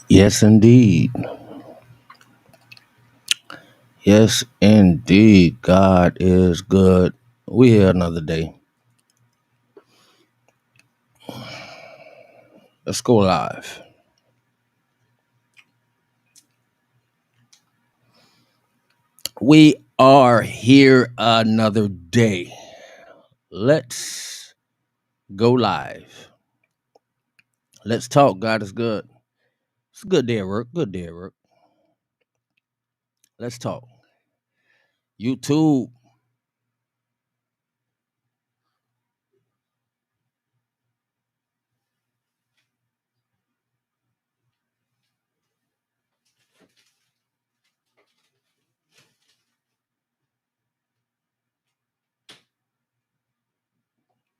Yes, indeed. Yes, indeed. God is good. We here another day. Let's go live. We are here another day. Let's go live. Let's talk. God is good. It's a good day at work. Good day at work. Let's talk. YouTube.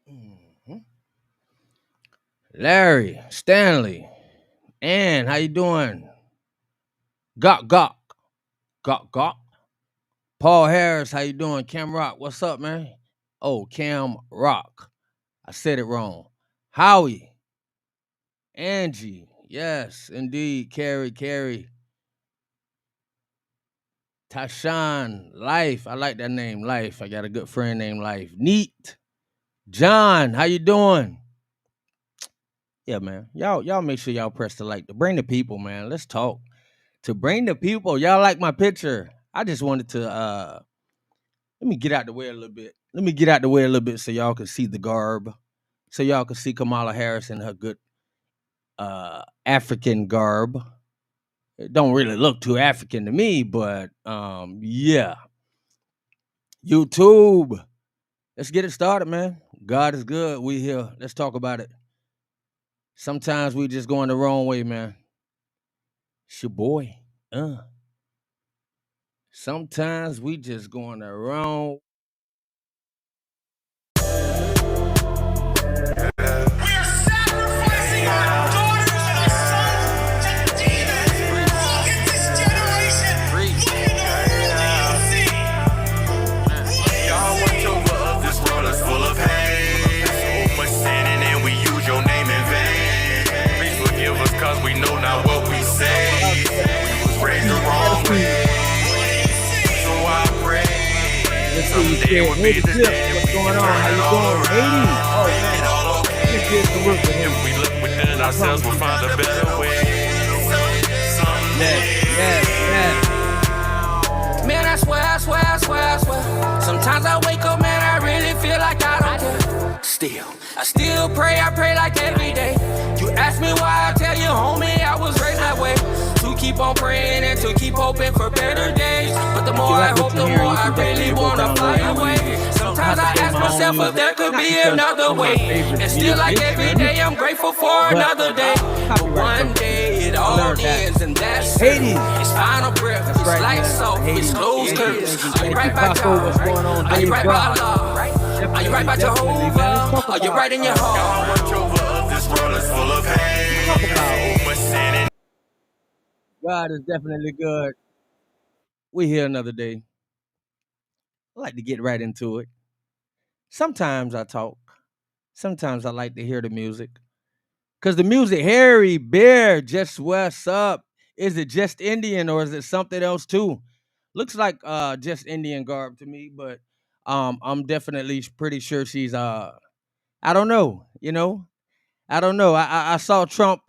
Mhm. Larry, Stanley, Ann, how you doing? Gok, Gok, Gok, Gok. Paul Harris, how you doing? Cam Rock, what's up, man? Oh, Cam Rock. I said it wrong. Howie, Angie, yes, indeed. Carrie, Tashawn, Life. I like that name, Life. I got a good friend named Life. Neat, John, how you doing? Yeah, man. Y'all make sure y'all press the like to bring the people, man. Let's talk. To bring the people. Y'all like my picture. I just wanted to let me get out the way a little bit. Let me get out the way a little bit so y'all can see the garb. So y'all can see Kamala Harris in her good African garb. It don't really look too African to me, but yeah. YouTube. Let's get it started, man. God is good. We here. Let's talk about it. Sometimes we just going the wrong way, man. It's your boy. Sometimes we just going the wrong. We're sacrificing our daughters and our sons to the demons. Look at this generation. Look at the world that you see. Y'all watch over us. This world is full of hate. So much sinning and we use your name in vain. Please forgive us cause we know not what we say. We was raised the wrong way. So I pray someday will be the day. What's going on? How you doing? 80. Oh, man. Let's get to work with him. If we look within ourselves, we'll find a better way. Yes. Man, I swear. Sometimes I wake up, man, I really feel like I don't care. I still pray, I pray like every day. You ask me why, I tell you, homie, I was raised that way. To keep on praying and to keep hoping for better days. But the more I hope, the more I really wanna fly away. Sometimes I ask myself if there could be another way. And still like every day, I'm grateful for another day. But one day it all ends and that's it. It's final breath, it's light soft, it's closed curtains. Are you right by God? Are you right by Allah? Are you right by Jehovah? Are you right in your heart? Y'all watch over us. This world is full of hate. So much sinning. God is definitely good. We here another day. I like to get right into it. Sometimes I talk. Sometimes I like to hear the music. Cause the music, Harry, Bear, just what's up? Is it just Indian or is it something else too? Looks like just Indian garb to me, but I'm definitely pretty sure she's I don't know, I don't know. I saw Trump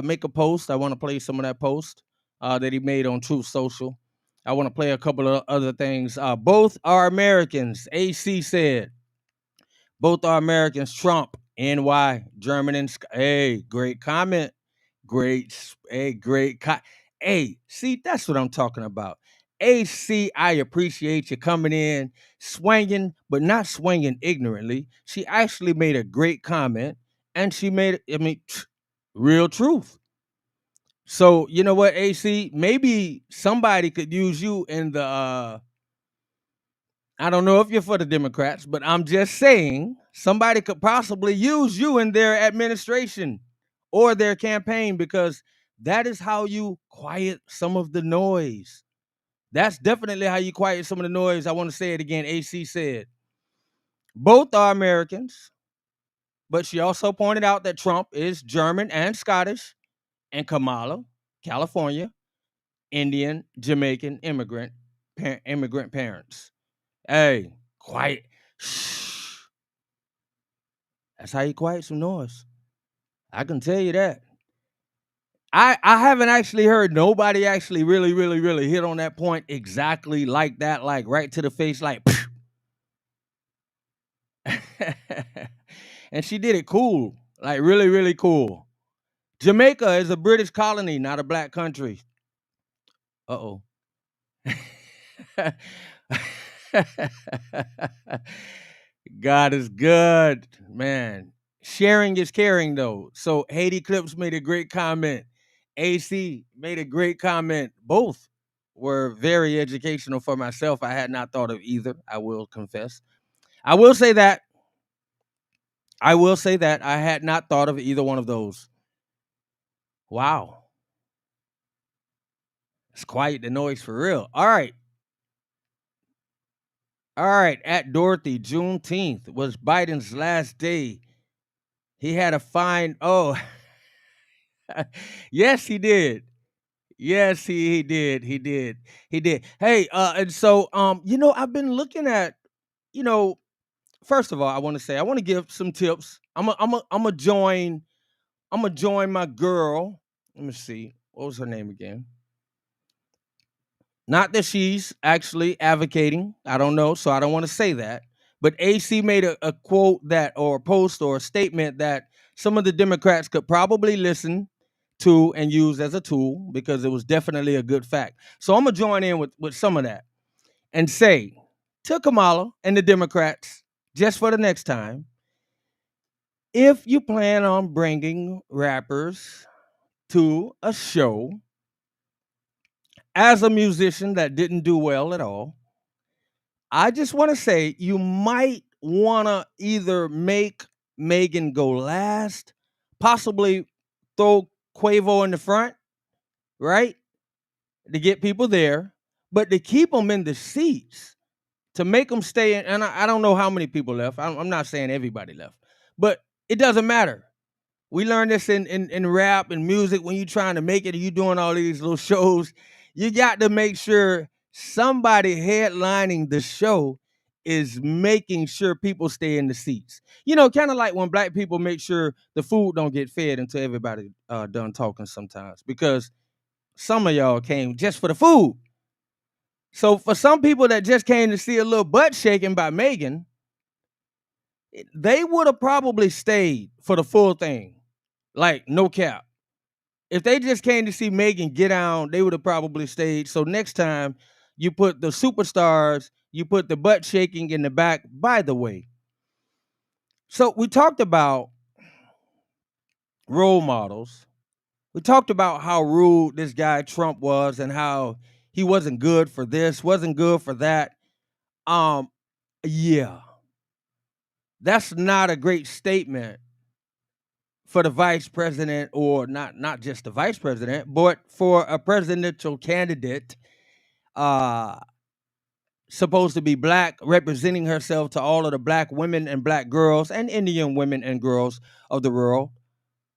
make a post. I want to play some of that post that he made on Truth Social. I want to play a couple of other things. Both are Americans. AC said both are Americans. Trump, NY, German, and hey, great comment. Hey, see, that's what I'm talking about. AC, I appreciate you coming in, swinging, but not swinging ignorantly. She actually made a great comment, and she made it. I mean, real truth. So you know what, AC? Maybe somebody could use you in the. I don't know if you're for the Democrats, but I'm just saying somebody could possibly use you in their administration or their campaign because that is how you quiet some of the noise. That's definitely how you quiet some of the noise. I want to say it again. AC said, both are Americans, but she also pointed out that Trump is German and Scottish, and Kamala, California, Indian, Jamaican immigrant parents. Hey, quiet. Shh. That's how you quiet some noise. I can tell you that. I haven't actually heard nobody actually really hit on that point exactly like that, like right to the face, like. And she did it cool, like really cool. Jamaica is a British colony, not a black country. Uh-oh. God is good, man. Sharing is caring, though. So Haiti Clips made a great comment. AC made a great comment. Both were very educational for myself. I had not thought of either, I will confess. I will say that. I will say that I had not thought of either one of those. Wow. It's quiet the noise for real. All right. All right. At Dorothy, Juneteenth was Biden's last day. He had a fine. Oh, yes, he did. Yes, he did. He did. He did. Hey, and so I've been looking at, you know, first of all, I want to say I want to give some tips. I'm a join my girl. Let me see. What was her name again? Not that she's actually advocating. I don't know, so I don't want to say that. But AC made a quote that, or a post, or a statement that some of the Democrats could probably listen to and use as a tool because it was definitely a good fact. So I'm gonna join in with some of that and say to Kamala and the Democrats, just for the next time, if you plan on bringing rappers to a show as a musician that didn't do well at all, I just want to say you might want to either make Megan go last, possibly throw Quavo in the front, right? To get people there, but to keep them in the seats, to make them stay in. And I don't know how many people left. I'm not saying everybody left, but it doesn't matter. We learned this in rap and music. When you're trying to make it and you doing all these little shows, you got to make sure somebody headlining the show is making sure people stay in the seats. Kind of like when black people make sure the food don't get fed until everybody done talking sometimes, because some of y'all came just for the food. So for some people that just came to see a little butt shaking by Megan, they would have probably stayed for the full thing. Like, no cap. If they just came to see Megan get down, they would have probably stayed. So next time you put the superstars, you put the butt shaking in the back. By the way, so we talked about role models. We talked about how rude this guy Trump was and how he wasn't good for this, wasn't good for that. Um, yeah, that's not a great statement for the vice president, or not just the vice president, but for a presidential candidate uh supposed to be black, representing herself to all of the black women and black girls and Indian women and girls of the world,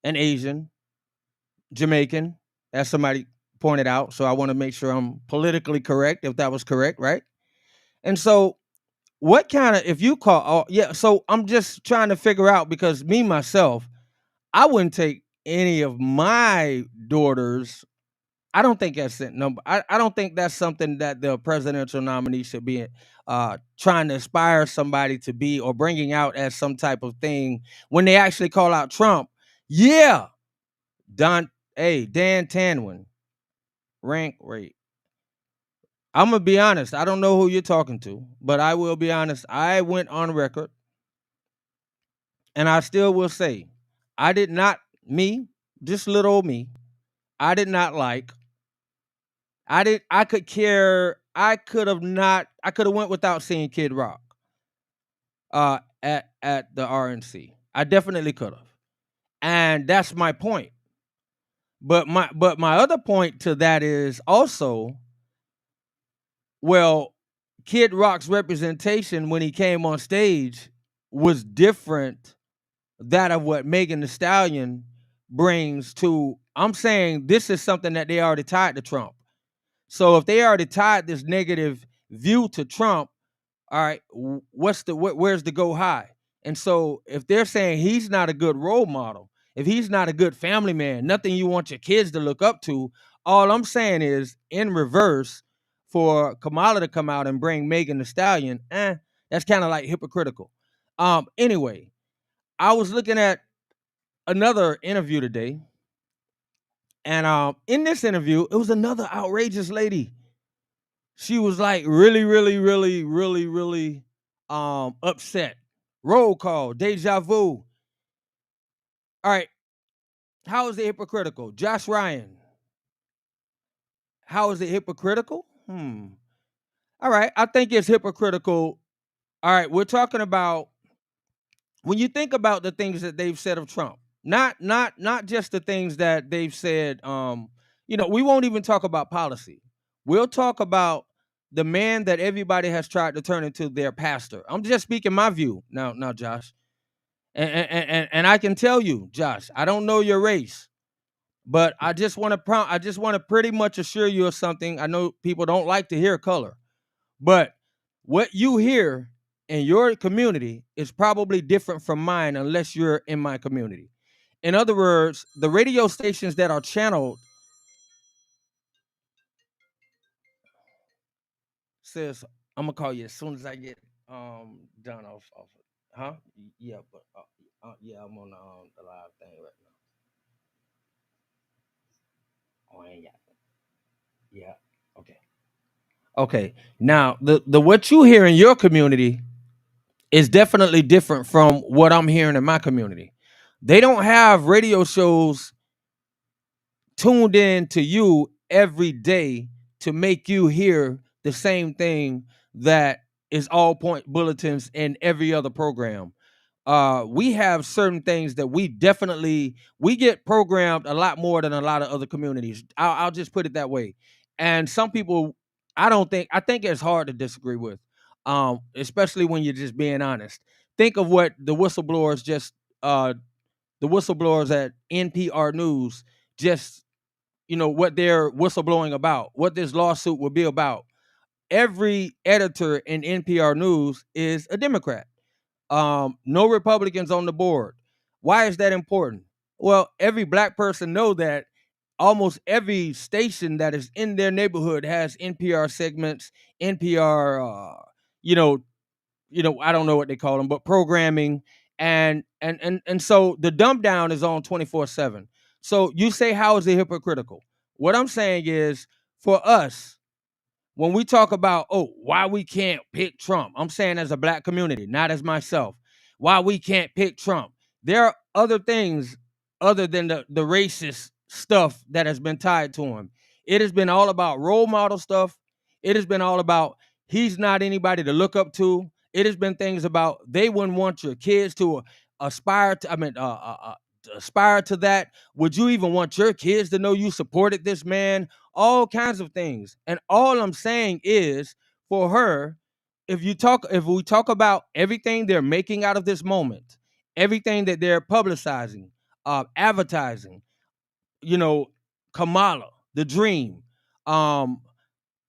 and Asian, Jamaican, as somebody pointed out. So I want to make sure I'm politically correct, if that was correct, right? And so what kind of, if you call, oh yeah, so I'm just trying to figure out, because me myself, I wouldn't take any of my daughters. I don't think that's it. No, I don't think that's something that the presidential nominee should be trying to inspire somebody to be, or bringing out as some type of thing when they actually call out Trump. Yeah, Dan Tanwin, rank rate. I'm gonna be honest. I don't know who you're talking to, but I will be honest. I went on record, and I still will say, I did not, me, just little old me. I did not like. I could care. I could have not. I could have went without seeing Kid Rock at the RNC. I definitely could have, and that's my point. But my other point to that is also, well, Kid Rock's representation when he came on stage was different that of what Megan Thee Stallion brings to. I'm saying this is something that they already tied to Trump. So if they already tied this negative view to Trump, all right, where's the go high? And so if they're saying he's not a good role model, if he's not a good family man, nothing you want your kids to look up to, all I'm saying is in reverse for Kamala to come out and bring Megan Thee Stallion, that's kind of like hypocritical. Anyway, I was looking at another interview today, and in this interview, it was another outrageous lady. She was like really, really, really, really, really upset. Roll call, deja vu. All right, how is it hypocritical? Josh Ryan, how is it hypocritical? All right, I think it's hypocritical. All right, we're talking about when you think about the things that they've said of Trump, not just the things that they've said. We won't even talk about policy. We'll talk about the man that everybody has tried to turn into their pastor. I'm just speaking my view now, Josh, and I can tell you, Josh, I don't know your race, but I just want to pretty much assure you of something. I know people don't like to hear color, but what you hear in your community is probably different from mine unless you're in my community. In other words, the radio stations that are channeled says, I'm gonna call you as soon as I get done off huh? Yeah, but yeah, I'm on the live thing right now. Oh, I ain't got it. Yeah. Okay. Okay. Now the what you hear in your community is definitely different from what I'm hearing in my community. They don't have radio shows tuned in to you every day to make you hear the same thing that is all point bulletins in every other program. We have certain things that we get programmed a lot more than a lot of other communities. I'll just put it that way. And some people, I think it's hard to disagree with, especially when you're just being honest. Think of what the whistleblowers at NPR News just what they're whistleblowing about, what this lawsuit will be about. Every editor in NPR News is a Democrat. No Republicans on the board. Why is that important? Well, every black person know that almost every station that is in their neighborhood has NPR segments, NPR, I don't know what they call them, but programming, and so the dumb down is on 24/7. So you say, how is it hypocritical? What I'm saying is, for us, when we talk about, why we can't pick Trump, I'm saying as a black community, not as myself, why we can't pick Trump. There are other things other than the racist stuff that has been tied to him. It has been all about role model stuff. It has been all about he's not anybody to look up to. It has been things about they wouldn't want your kids to aspire to. Aspire to that. Would you even want your kids to know you supported this man? All kinds of things. And all I'm saying is, for her, if we talk about everything they're making out of this moment, everything that they're publicizing, advertising, you know, Kamala, the dream, um,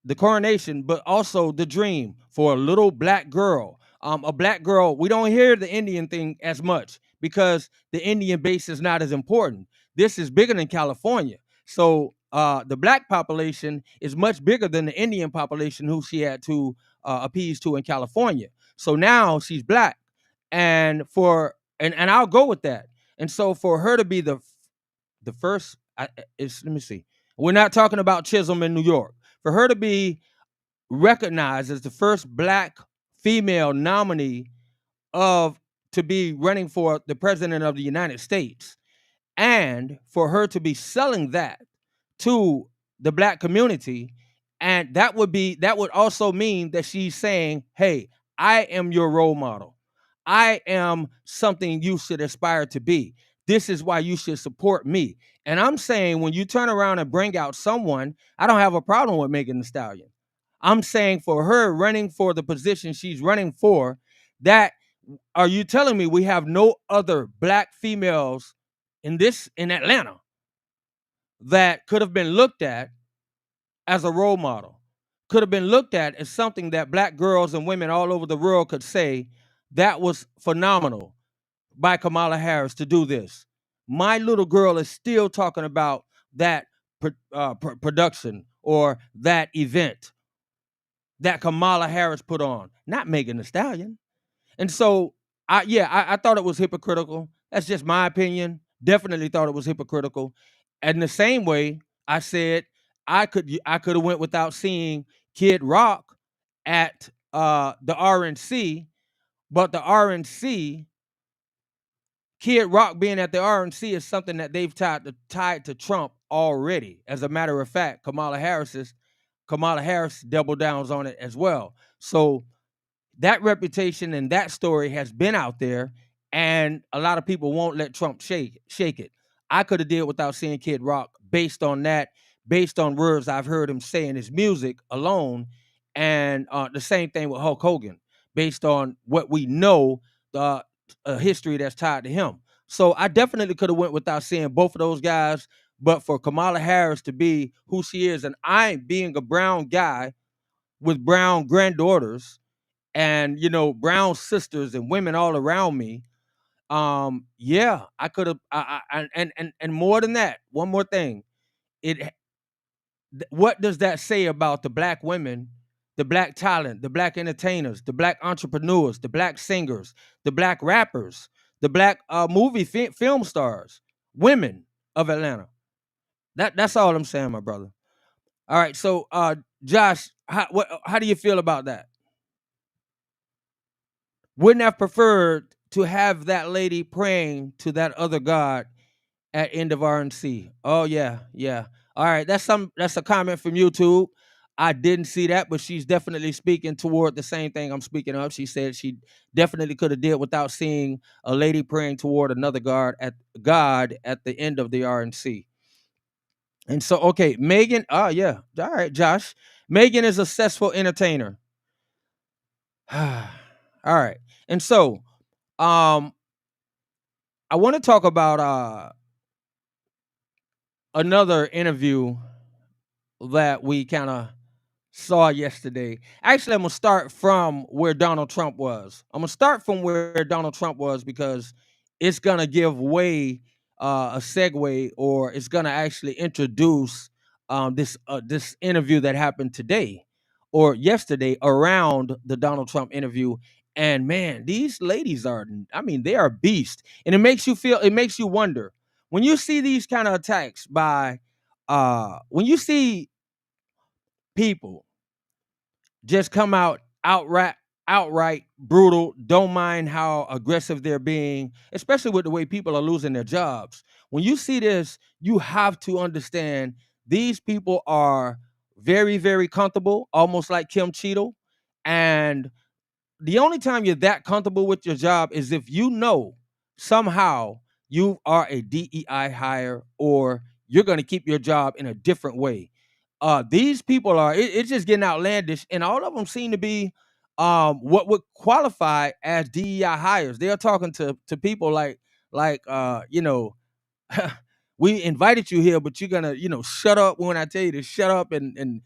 the coronation, but also the dream for a little black girl. A black girl, we don't hear the Indian thing as much because the Indian base is not as important. This is bigger than California. So the black population is much bigger than the Indian population who she had to appease to in California. So now she's black. And I'll go with that. And so for her to be the first, let me see. We're not talking about Chisholm in New York. For her to be recognized as the first black female nominee of to be running for the president of the United States, and for her to be selling that to the black community, and that would also mean that she's saying, hey, I am your role model. I am something you should aspire to be. This is why you should support me. And I'm saying, when you turn around and bring out someone, I don't have a problem with Megan Thee Stallion. I'm saying, for her running for the position she's running for, that Are you telling me we have no other black females in Atlanta that could have been looked at as a role model, could have been looked at as something that black girls and women all over the world could say that was phenomenal by Kamala Harris to do this? My little girl is still talking about that production or that event that Kamala Harris put on, not Megan Thee Stallion. And so, I thought it was hypocritical. That's just my opinion. Definitely thought it was hypocritical. And the same way, I said I could have went without seeing Kid Rock at the RNC, but the RNC, Kid Rock being at the RNC is something that they've tied to Trump already. As a matter of fact, Kamala Harris double downs on it as well. So that reputation and that story has been out there, and a lot of people won't let Trump shake it. I could have did without seeing Kid Rock based on that, based on words I've heard him say in his music alone, and the same thing with Hulk Hogan, based on what we know, the history that's tied to him. So I definitely could have went without seeing both of those guys, but for Kamala Harris to be who she is, and I being a brown guy with brown granddaughters and brown sisters and women all around me, yeah, I could have. And more than that, one more thing, it what does that say about the black women, the black talent, the black entertainers, the black entrepreneurs, the black singers, the black rappers, the black film stars, women of Atlanta? That's all I'm saying, my brother. All right, so Josh, how do you feel about that? Wouldn't have preferred to have that lady praying to that other god at end of RNC. Oh yeah, yeah. All right, that's a comment from YouTube. I didn't see that, but she's definitely speaking toward the same thing I'm speaking of. She said she definitely could have did without seeing a lady praying toward another God at the end of the RNC. And so, okay, Megan. Oh yeah, all right, Josh. Megan is a successful entertainer. All right, and so um, I want to talk about another interview that we kind of saw yesterday. Actually, I'm gonna start from where Donald Trump was. I'm gonna start from where Donald Trump was because it's gonna give way a segue, or it's gonna actually introduce this interview that happened today or yesterday around the Donald Trump interview. And man, these ladies are, I mean, they are beasts, and it makes you wonder when you see these kind of attacks by when you see people just come out outright brutal, don't mind how aggressive they're being, especially with the way people are losing their jobs. When you see this, you have to understand these people are very, very comfortable, almost like Kim Cheadle. And the only time you're that comfortable with your job is if you know somehow you are a DEI hire, or you're going to keep your job in a different way. These people are, it's just getting outlandish, and all of them seem to be what would qualify as DEI hires. They are talking to people like we invited you here, but you're gonna, shut up when I tell you to shut up, and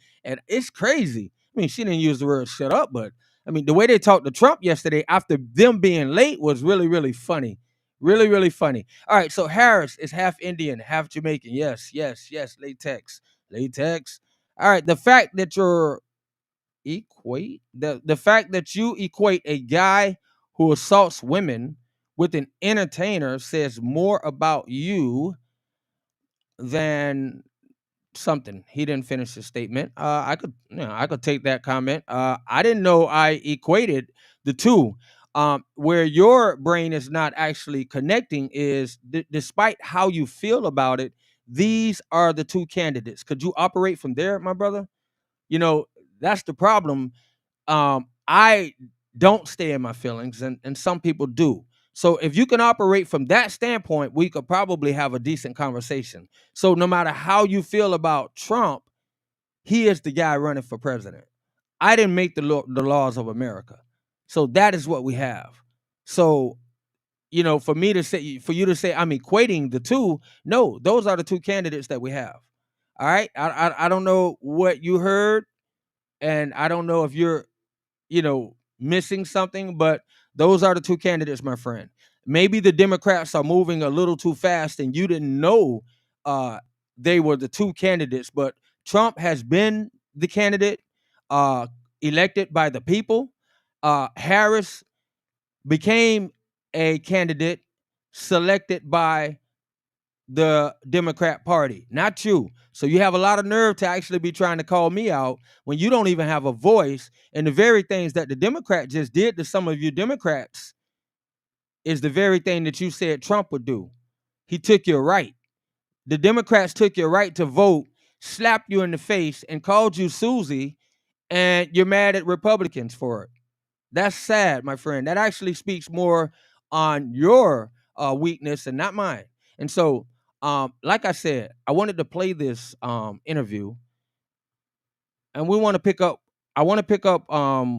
it's crazy. I mean, she didn't use the word shut up, but I mean, the way they talked to Trump yesterday after them being late was really, really funny. Really, really funny. All right, so Harris is half Indian, half Jamaican. Yes, yes, yes. Latex. Latex. All right. The fact that you equate a guy who assaults women with an entertainer says more about you than something. He didn't finish his statement. I could take that comment. I didn't know I equated the two. Where your brain is not actually connecting is despite how you feel about it, these are the two candidates. Could you operate from there, my brother? You know, that's the problem. I don't stay in my feelings, and some people do. So if you can operate from that standpoint, we could probably have a decent conversation. So no matter how you feel about Trump, he is the guy running for president. I didn't make the laws of America. So that is what we have. So, for you to say I'm equating the two, no, those are the two candidates that we have. All right. I don't know what you heard, and I don't know if you're, missing something, but those are the two candidates, my friend. Maybe the Democrats are moving a little too fast and you didn't know uh they were the two candidates, but Trump has been the candidate uh elected by the people. Harris became a candidate selected by the Democrat Party, not you. So you have a lot of nerve to actually be trying to call me out when you don't even have a voice. And the very things that the Democrat just did to some of you Democrats is the very thing that you said Trump would do. He took your right. The Democrats took your right to vote, slapped you in the face, and called you Susie, and you're mad at Republicans for it. That's sad, my friend. That actually speaks more on your weakness and not mine. And so, like I said, I wanted to play this interview, and we want to pick up. I want to pick up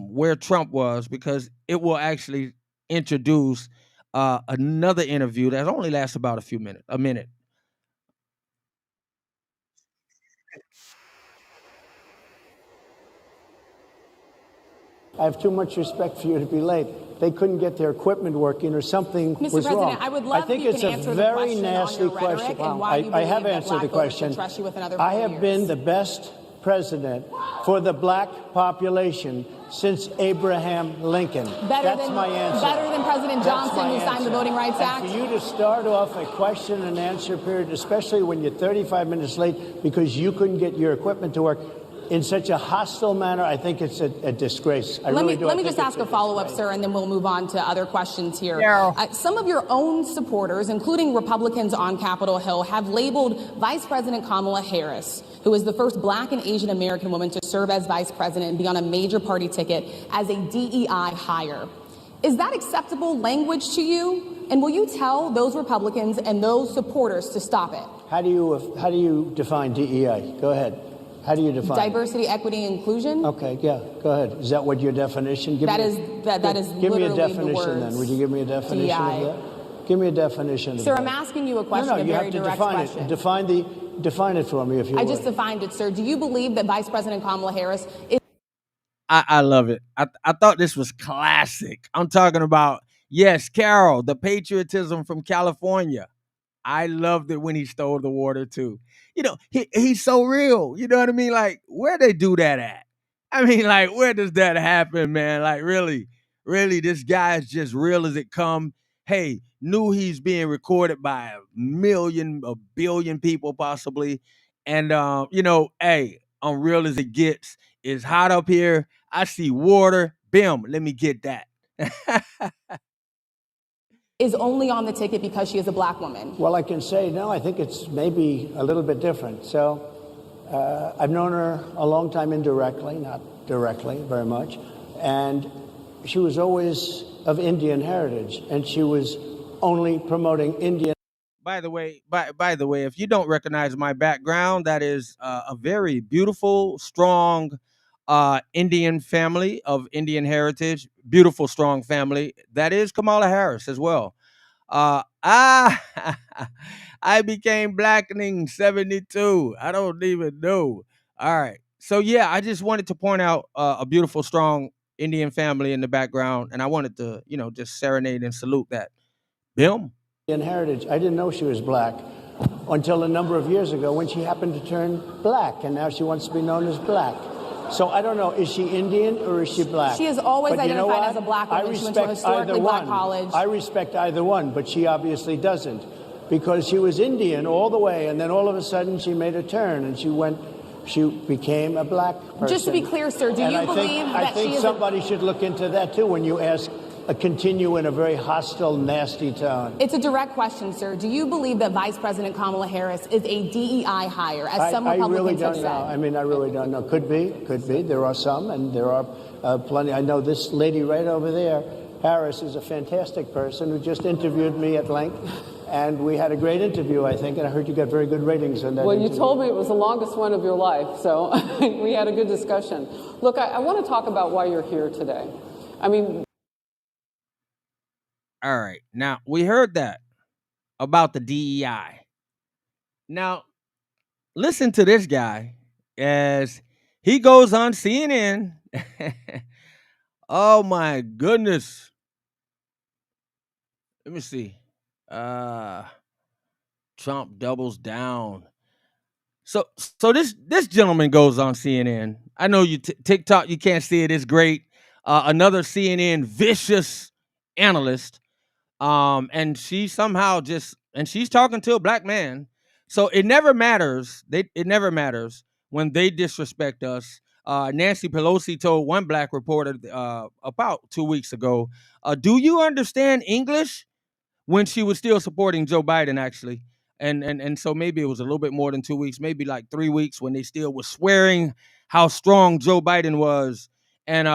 where Trump was because it will actually introduce another interview that only lasts about a minute. I have too much respect for you to be late. They couldn't get their equipment working or something Mr. was President, wrong. I would love I think if you it's can a answer the very question on nasty your rhetoric question. and why you I have believe that answered black the voters question. should trust you with another I 4 have years. been the best president for the black population since Abraham Lincoln. That's my answer. Better than President That's Johnson, my who signed the answer. Voting Rights And Act? for you to start off a question and answer period, especially when you're 35 minutes late because you couldn't get your equipment to work, in such a hostile manner, I think it's a disgrace. Let me just ask a follow-up, sir, and then we'll move on to other questions here. Yeah. Some of your own supporters, including Republicans on Capitol Hill, have labeled Vice President Kamala Harris, who is the first black and Asian American woman to serve as vice president and be on a major party ticket, as a DEI hire. Is that acceptable language to you? And will you tell those Republicans and those supporters to stop it? How do you define DEI? Go ahead. How do you define diversity, equity, and inclusion? Okay, yeah, go ahead. Is that what your definition? That is Give me a literally definition the words then. Would you give me a definition DEI. of that? Give me a definition of Sir, that. I'm asking you a question, No, a you very have to direct define question. it. Define it for me if you I would. just defined it, sir. Do you believe that Vice President Kamala Harris is I love it. I thought this was classic. I'm talking about, yes, Carol, the patriotism from California. I loved it when he stole the water too. He's so real. You know what I mean? Like, where they do that at? I mean, like, where does that happen, man? Like, really, really, this guy is just real as it come. Hey, knew he's being recorded by a billion people possibly. And hey, I'm real as it gets. It's hot up here. I see water. Bim, let me get that. only on the ticket because she is a black woman? Well, I can say, no, I think it's maybe a little bit different. So I've known her a long time indirectly, not directly very much. And she was always of Indian heritage, and she was only promoting Indian. By the way, if you don't recognize my background, that is a very beautiful, strong Indian family of Indian heritage. Beautiful, strong family. That is Kamala Harris as well. I became blackening 72. I don't even know. All right. So yeah, I just wanted to point out a beautiful, strong Indian family in the background, and I wanted to, just serenade and salute that. Bim. Heritage. I didn't know she was black until a number of years ago when she happened to turn black, and now she wants to be known as black. So I don't know, is she Indian or is she black? She has always But you know identified what? as a black woman. I She went to a respect historically either black one. college. I respect either one, but she obviously doesn't, because she was Indian all the way, and then all of a sudden she made a turn and she became a black person. Just to be clear, sir, do And you I believe think, that I think she is somebody should look into that too when you continue in a very hostile, nasty tone. It's a direct question, sir. Do you believe that Vice President Kamala Harris is a DEI hire, as some I Republicans really don't have know. said? I mean, I really don't know. Could be. There are some, and there are plenty. I know this lady right over there, Harris, is a fantastic person who just interviewed me at length, and we had a great interview, I think, and I heard you got very good ratings on that Well, interview. you told me it was the longest one of your life, so we had a good discussion. Look, I want to talk about why you're here today. I mean, All right. Now we heard that about the DEI. Now listen to this guy as he goes on CNN. Oh my goodness. Let me see. Uh Trump doubles down. So this gentleman goes on CNN. I know you TikTok, you can't see it. It's great. Another CNN vicious analyst. And she somehow just and she's talking to a black man. So it never matters. It never matters when they disrespect us. Nancy Pelosi told one black reporter about 2 weeks ago, "Do you understand English?" When she was still supporting Joe Biden, actually. And so maybe it was a little bit more than 2 weeks, maybe like 3 weeks when they still were swearing how strong Joe Biden was. And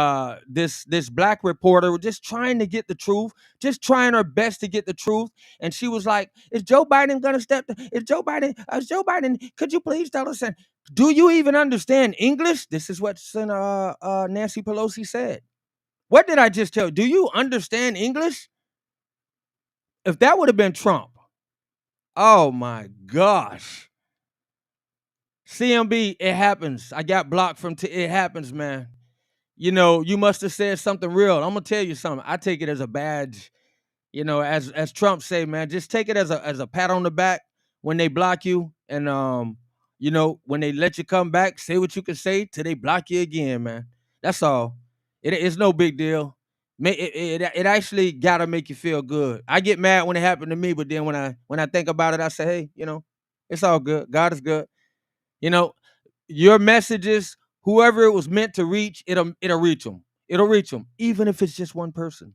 this black reporter was just trying to get the truth, just trying her best to get the truth. And she was like, "Is Joe Biden gonna is Joe Biden, could you please tell us, do you even understand English?" This is what Senator Nancy Pelosi said. What did I just tell you? Do you understand English? If that would have been Trump, oh my gosh. CMB, it happens. I got blocked from it happens, man. You know, you must have said something real. I'm gonna tell you something. I take it as a badge. You know, as Trump say, man, just take it as a pat on the back when they block you, and you know, when they let you come back, say what you can say till they block you again, man. That's all. It's no big deal. It actually gotta make you feel good. I get mad when it happened to me, but then when I think about it, I say, hey, you know, it's all good. God is good. You know, your messages, whoever it was meant to reach, it'll reach them. It'll reach them, even if it's just one person.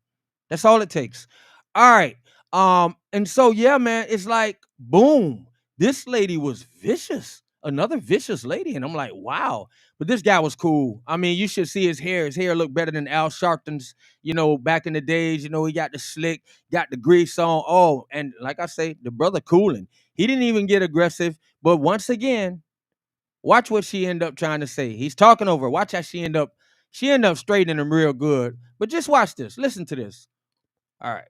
That's all it takes. All right. And so yeah, man, it's like boom. This lady was vicious. Another vicious lady. And I'm like, wow. But this guy was cool. I mean, you should see his hair. His hair looked better than Al Sharpton's, you know, back in the days. You know, he got the slick, got the grease on. Oh, and like I say, the brother cooling. He didn't even get aggressive. But once again, watch what she end up trying to say. He's talking over her. Watch how she end up straightening him real good. But just watch this. Listen to this. All right.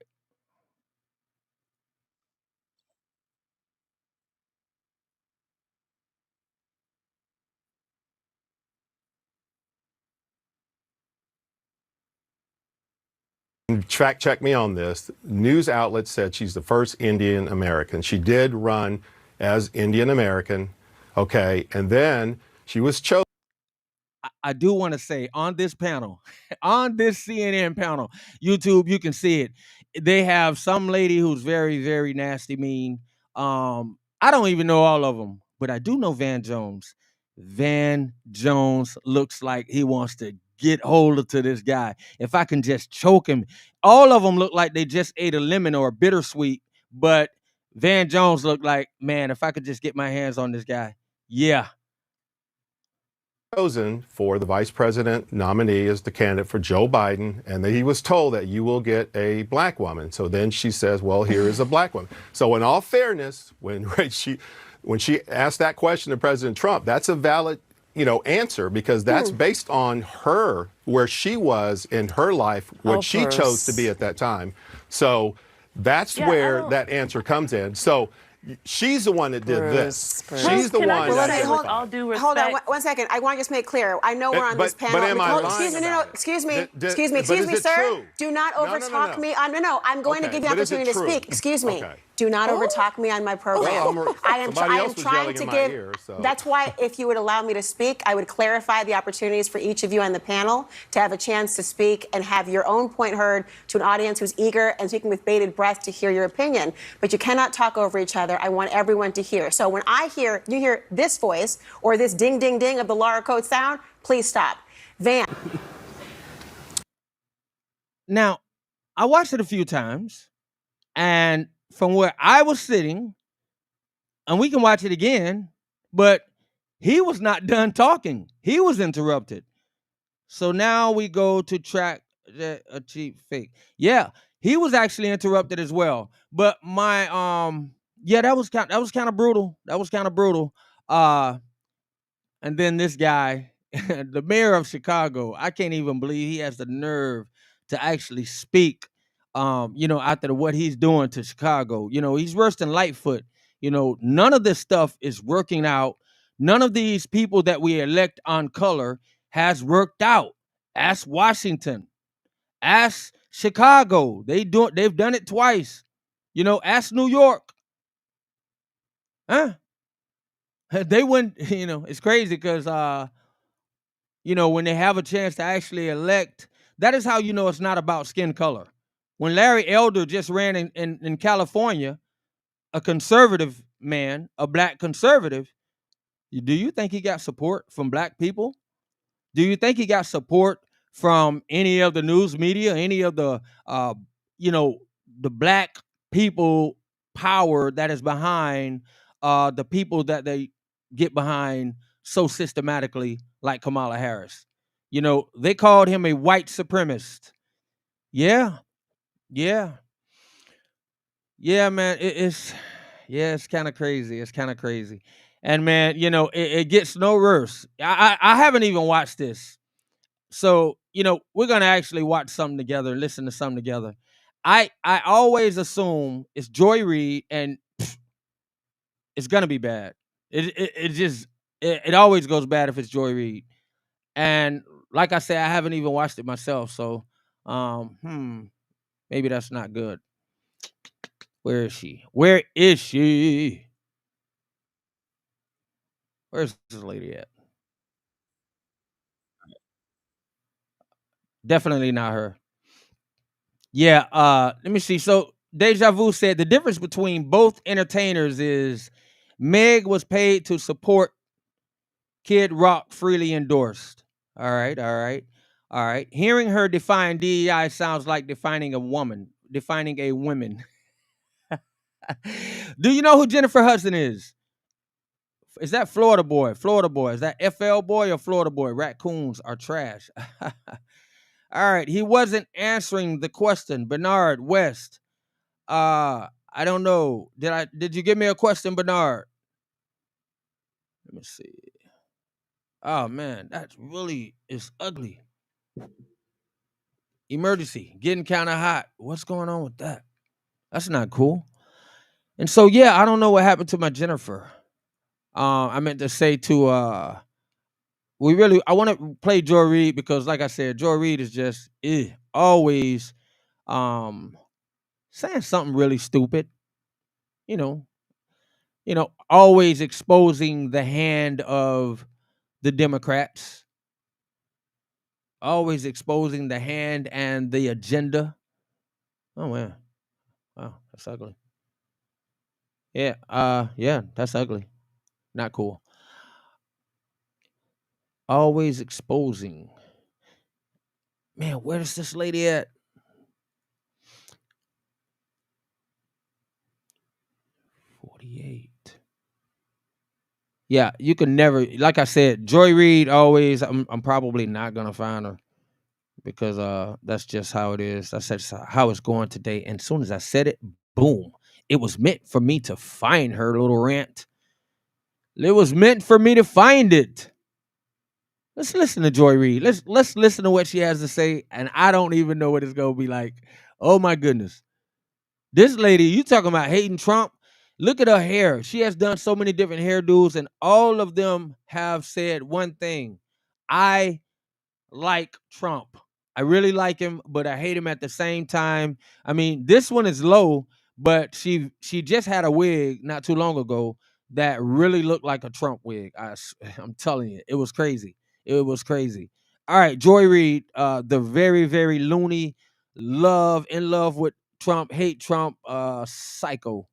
Fact check me on this. News outlets said she's the first Indian American. She did run as Indian American, okay, and then she was chosen. I do want to say on this panel, on this CNN panel, YouTube, you can see it. They have some lady who's very, very nasty, mean. I don't even know all of them, but I do know Van Jones. Van Jones looks like he wants to get hold of to this guy. If I can just choke him, all of them look like they just ate a lemon or a bittersweet. But Van Jones looked like, man, if I could just get my hands on this guy, yeah. Chosen for the vice president nominee as the candidate for Joe Biden, and he was told that you will get a black woman. So then she says, well, here is a black woman. So in all fairness, when she asked that question to President Trump, that's a valid, answer, because that's based on her, where she was in her life, what she chose to be at that time. So that's where that answer comes in. So she's the one that did this. She's the one that hold on one second. I want to just make clear. I know we're on this panel. But am I lying? Excuse me, sir. Do not overtalk me. I'm going to give you the opportunity to speak. Excuse me. Okay. Do not overtalk me on my program. I am trying to give. Ear, so. That's why, if you would allow me to speak, I would clarify the opportunities for each of you on the panel to have a chance to speak and have your own point heard to an audience who's eager and speaking with bated breath to hear your opinion. But you cannot talk over each other. I want everyone to hear. So when you hear this voice or this ding, ding, ding of the Laura Coates sound, please stop. Van. Now, I watched it a few times, and from where I was sitting, and we can watch it again, but he was not done talking. He was interrupted. So now we go to track a cheap fake. Yeah, he was actually interrupted as well. But my that was kind of brutal. That was kind of brutal. And then this guy, the mayor of Chicago, I can't even believe he has the nerve to actually speak after what he's doing to Chicago. He's worse than Lightfoot. None of this stuff is working out. None of these people that we elect on color has worked out. Ask Washington. Ask Chicago. They've done it twice. Ask New York. Huh? They went, it's crazy because when they have a chance to actually elect, that is how it's not about skin color. When Larry Elder just ran in California, a conservative man, a black conservative, do you think he got support from black people? Do you think he got support from any of the news media, any of the the black people power that is behind the people that they get behind so systematically, like Kamala Harris? They called him a white supremacist. Yeah, yeah, yeah, man. It's kind of crazy. It's kind of crazy. And man, it gets no worse. I haven't even watched this. So, we're gonna actually watch something together, listen to something together. I always assume it's Joy Reid, and it's gonna be bad. It always goes bad if it's Joy Reid. And like I said, I haven't even watched it myself, so maybe that's not good. Where is she? Where is she? Where's this lady at? Definitely not her. Yeah, let me see. So Deja Vu said the difference between both entertainers is Meg was paid to support Kid Rock, freely endorsed. All right, all right, all right. Hearing her define DEI sounds like defining a woman. Do you know who Jennifer Hudson is? Is that Florida boy? Florida boy. Is that FL boy or Florida boy? Raccoons are trash. All right. He wasn't answering the question. Bernard West. I don't know. Did you give me a question, Bernard? Let me see. Oh man, that really is ugly. Emergency. Getting kind of hot. What's going on with that? That's not cool. And so yeah, I don't know what happened to my Jennifer. I meant to say to I want to play Joy Reid because like I said, Joy Reid is just always saying something really stupid. You know, always exposing the hand of the Democrats, always exposing the hand and the agenda. Oh man. Wow, that's ugly. Yeah, yeah, that's ugly. Not cool. Always exposing. Man, where's this lady at? 48. Yeah, you can never, like I said, Joy Reid always, I'm probably not gonna find her because that's just how it is. That's just how it's going today. And as soon as I said it, boom. It was meant for me to find her little rant. It was meant for me to find it. Let's listen to Joy Reid. Let's listen to what she has to say. And I don't even know what it's gonna be like. Oh my goodness. This lady, you talking about hating Trump? Look at her hair. She has done so many different hairdos, and all of them have said one thing. I like Trump. I really like him, but I hate him at the same time. I mean, this one is low, but she just had a wig not too long ago that really looked like a Trump wig. I'm telling you, it was crazy. It was crazy. All right, Joy Reid, the very, very loony, in love with Trump, hate Trump, psycho.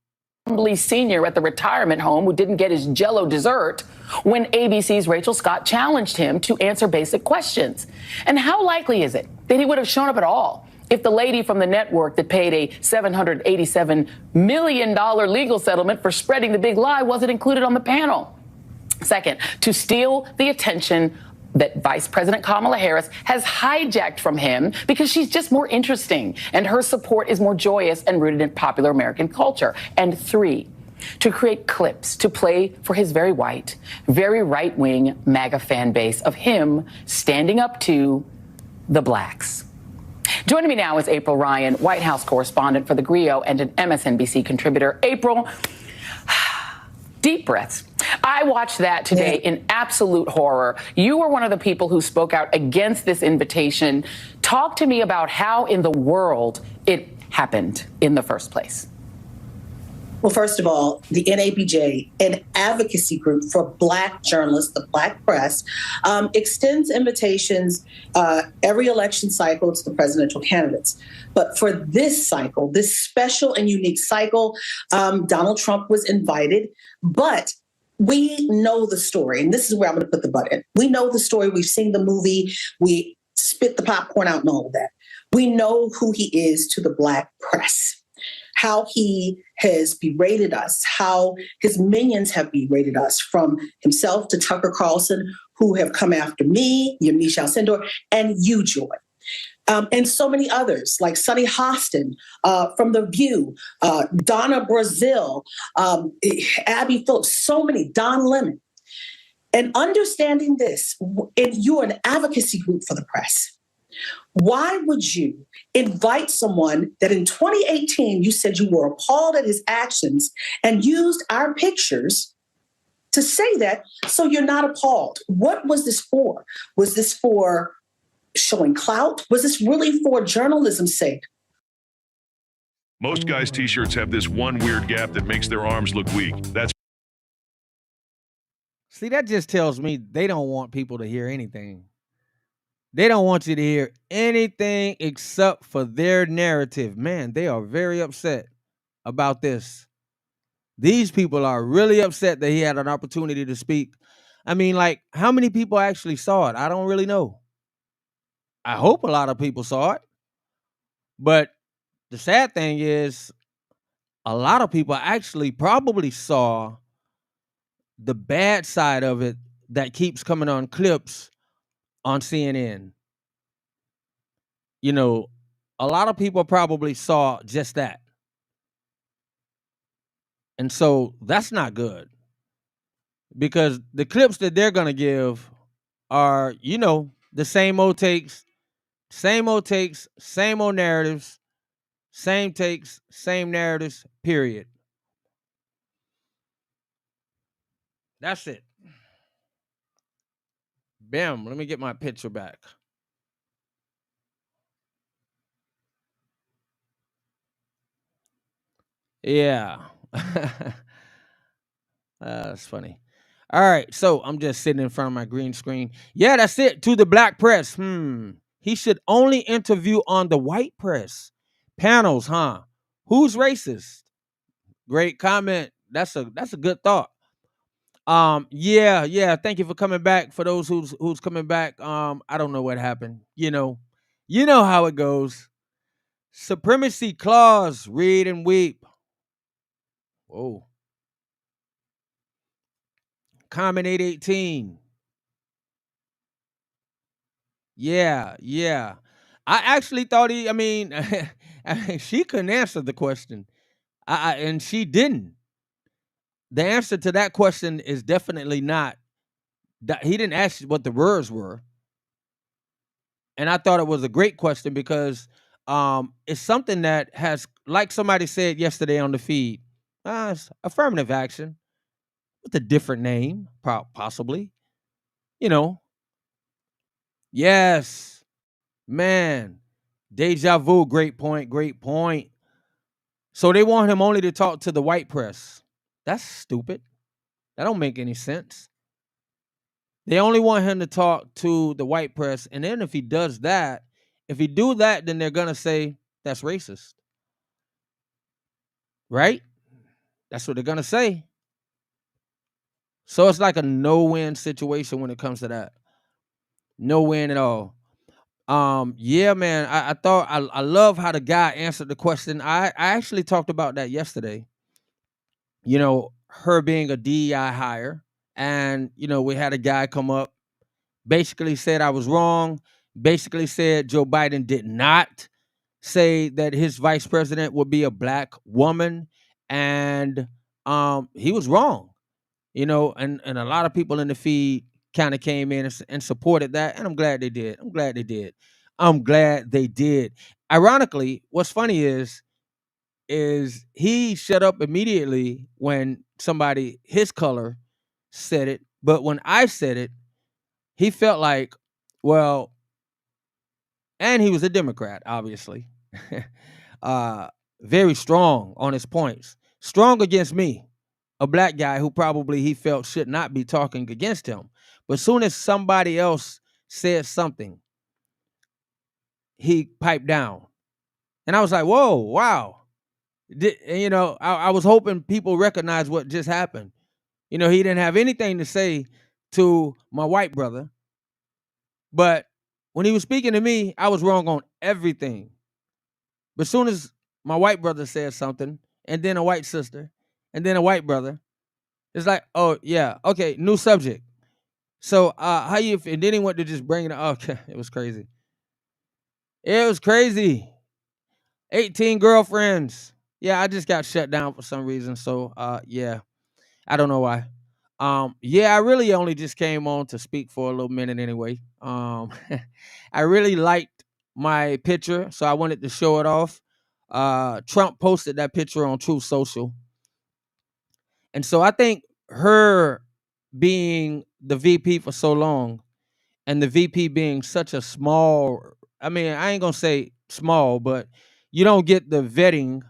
Senior at the retirement home who didn't get his Jell-O dessert when ABC's Rachel Scott challenged him to answer basic questions. And how likely is it that he would have shown up at all if the lady from the network that paid a $787 million legal settlement for spreading the big lie wasn't included on the panel? Second, to steal the attention that Vice President Kamala Harris has hijacked from him because she's just more interesting and her support is more joyous and rooted in popular American culture. And three, to create clips to play for his very white, very right-wing MAGA fan base of him standing up to the blacks. Joining me now is April Ryan, White House correspondent for The Griot and an MSNBC contributor. April, deep breaths. I watched that today in absolute horror. You were one of the people who spoke out against this invitation. Talk to me about how in the world it happened in the first place. Well, first of all, the NABJ, an advocacy group for Black journalists, the Black press, extends invitations every election cycle to the presidential candidates. But for this cycle, this special and unique cycle, Donald Trump was invited. But we know the story, and this is where I'm going to put the but in. We know the story. We've seen the movie. We spit the popcorn out and all of that. We know who he is to the Black press, how he has berated us, how his minions have berated us, from himself to Tucker Carlson, who have come after me, Yamiche Alcindor, and you, Joy. And so many others, like Sonny Hostin from The View, Donna Brazile, Abby Phillips, so many, Don Lemon. And understanding this, and you're an advocacy group for the press, why would you invite someone that in 2018 you said you were appalled at his actions and used our pictures to say that so you're not appalled? What was this for? Was this for showing clout? Was this really for journalism's sake? Most guys' t-shirts have this one weird gap that makes their arms look weak. See, that just tells me they don't want people to hear anything. They don't want you to hear anything except for their narrative. Man, they are very upset about this. These people are really upset that he had an opportunity to speak. I mean, like, how many people actually saw it? I don't really know. I hope a lot of people saw it. But the sad thing is, a lot of people actually probably saw the bad side of it that keeps coming on clips on CNN. You know, a lot of people probably saw just that. And so that's not good, because the clips that they're going to give are, you know, the same old takes, same old narratives, same takes, same narratives, period. That's it. Bam, let me get my picture back. Yeah. That's funny. All right, so I'm just sitting in front of my green screen. Yeah, that's it. To the Black press. He should only interview on the white press. Panels, huh? Who's racist? Great comment. That's a good thought. Yeah. Thank you for coming back. For those who's coming back, I don't know what happened. You know how it goes. Supremacy clause, read and weep. Whoa. Comment 818. Yeah. I actually thought I mean, she couldn't answer the question. And she didn't. The answer to that question is definitely not. He didn't ask what the words were. And I thought it was a great question because it's something that has, like somebody said yesterday on the feed, it's affirmative action with a different name, possibly. You know. Yes. Man. Deja vu. Great point. So they want him only to talk to the white press. That's stupid. That don't make any sense. They only want him to talk to the white press. And then if he do that, then they're going to say that's racist. Right? That's what they're going to say. So it's like a no-win situation when it comes to that. No win at all. Yeah, man. I thought I love how the guy answered the question. I actually talked about that yesterday. You know, her being a DEI hire. And, you know, we had a guy come up, basically said I was wrong, basically said Joe Biden did not say that his vice president would be a black woman. And he was wrong, you know, and a lot of people in the feed kind of came in and supported that. And I'm glad they did. I'm glad they did. Ironically, what's funny is he shut up immediately when somebody his color said it, but when I said it, he felt like, well, and he was a Democrat, obviously. uh, very strong on his points, strong against me, a black guy who probably he felt should not be talking against him. But as soon as somebody else said something, he piped down. And I was like, whoa, wow. I was hoping people recognize what just happened. He didn't have anything to say to my white brother, but when he was speaking to me, I was wrong on everything. But as soon as my white brother said something, and then a white sister, and then a white brother, it's like, oh yeah, okay, new subject. So how you? And then he went to just bring it up. Okay, it was crazy. It was crazy. 18 girlfriends. Yeah, I just got shut down for some reason. So yeah, I don't know why. Yeah, I really only just came on to speak for a little minute anyway. I really liked my picture, so I wanted to show it off. Trump posted that picture on Truth Social. And so I think her being the VP for so long and the VP being such a small, I mean, I ain't gonna say small, but you don't get the vetting,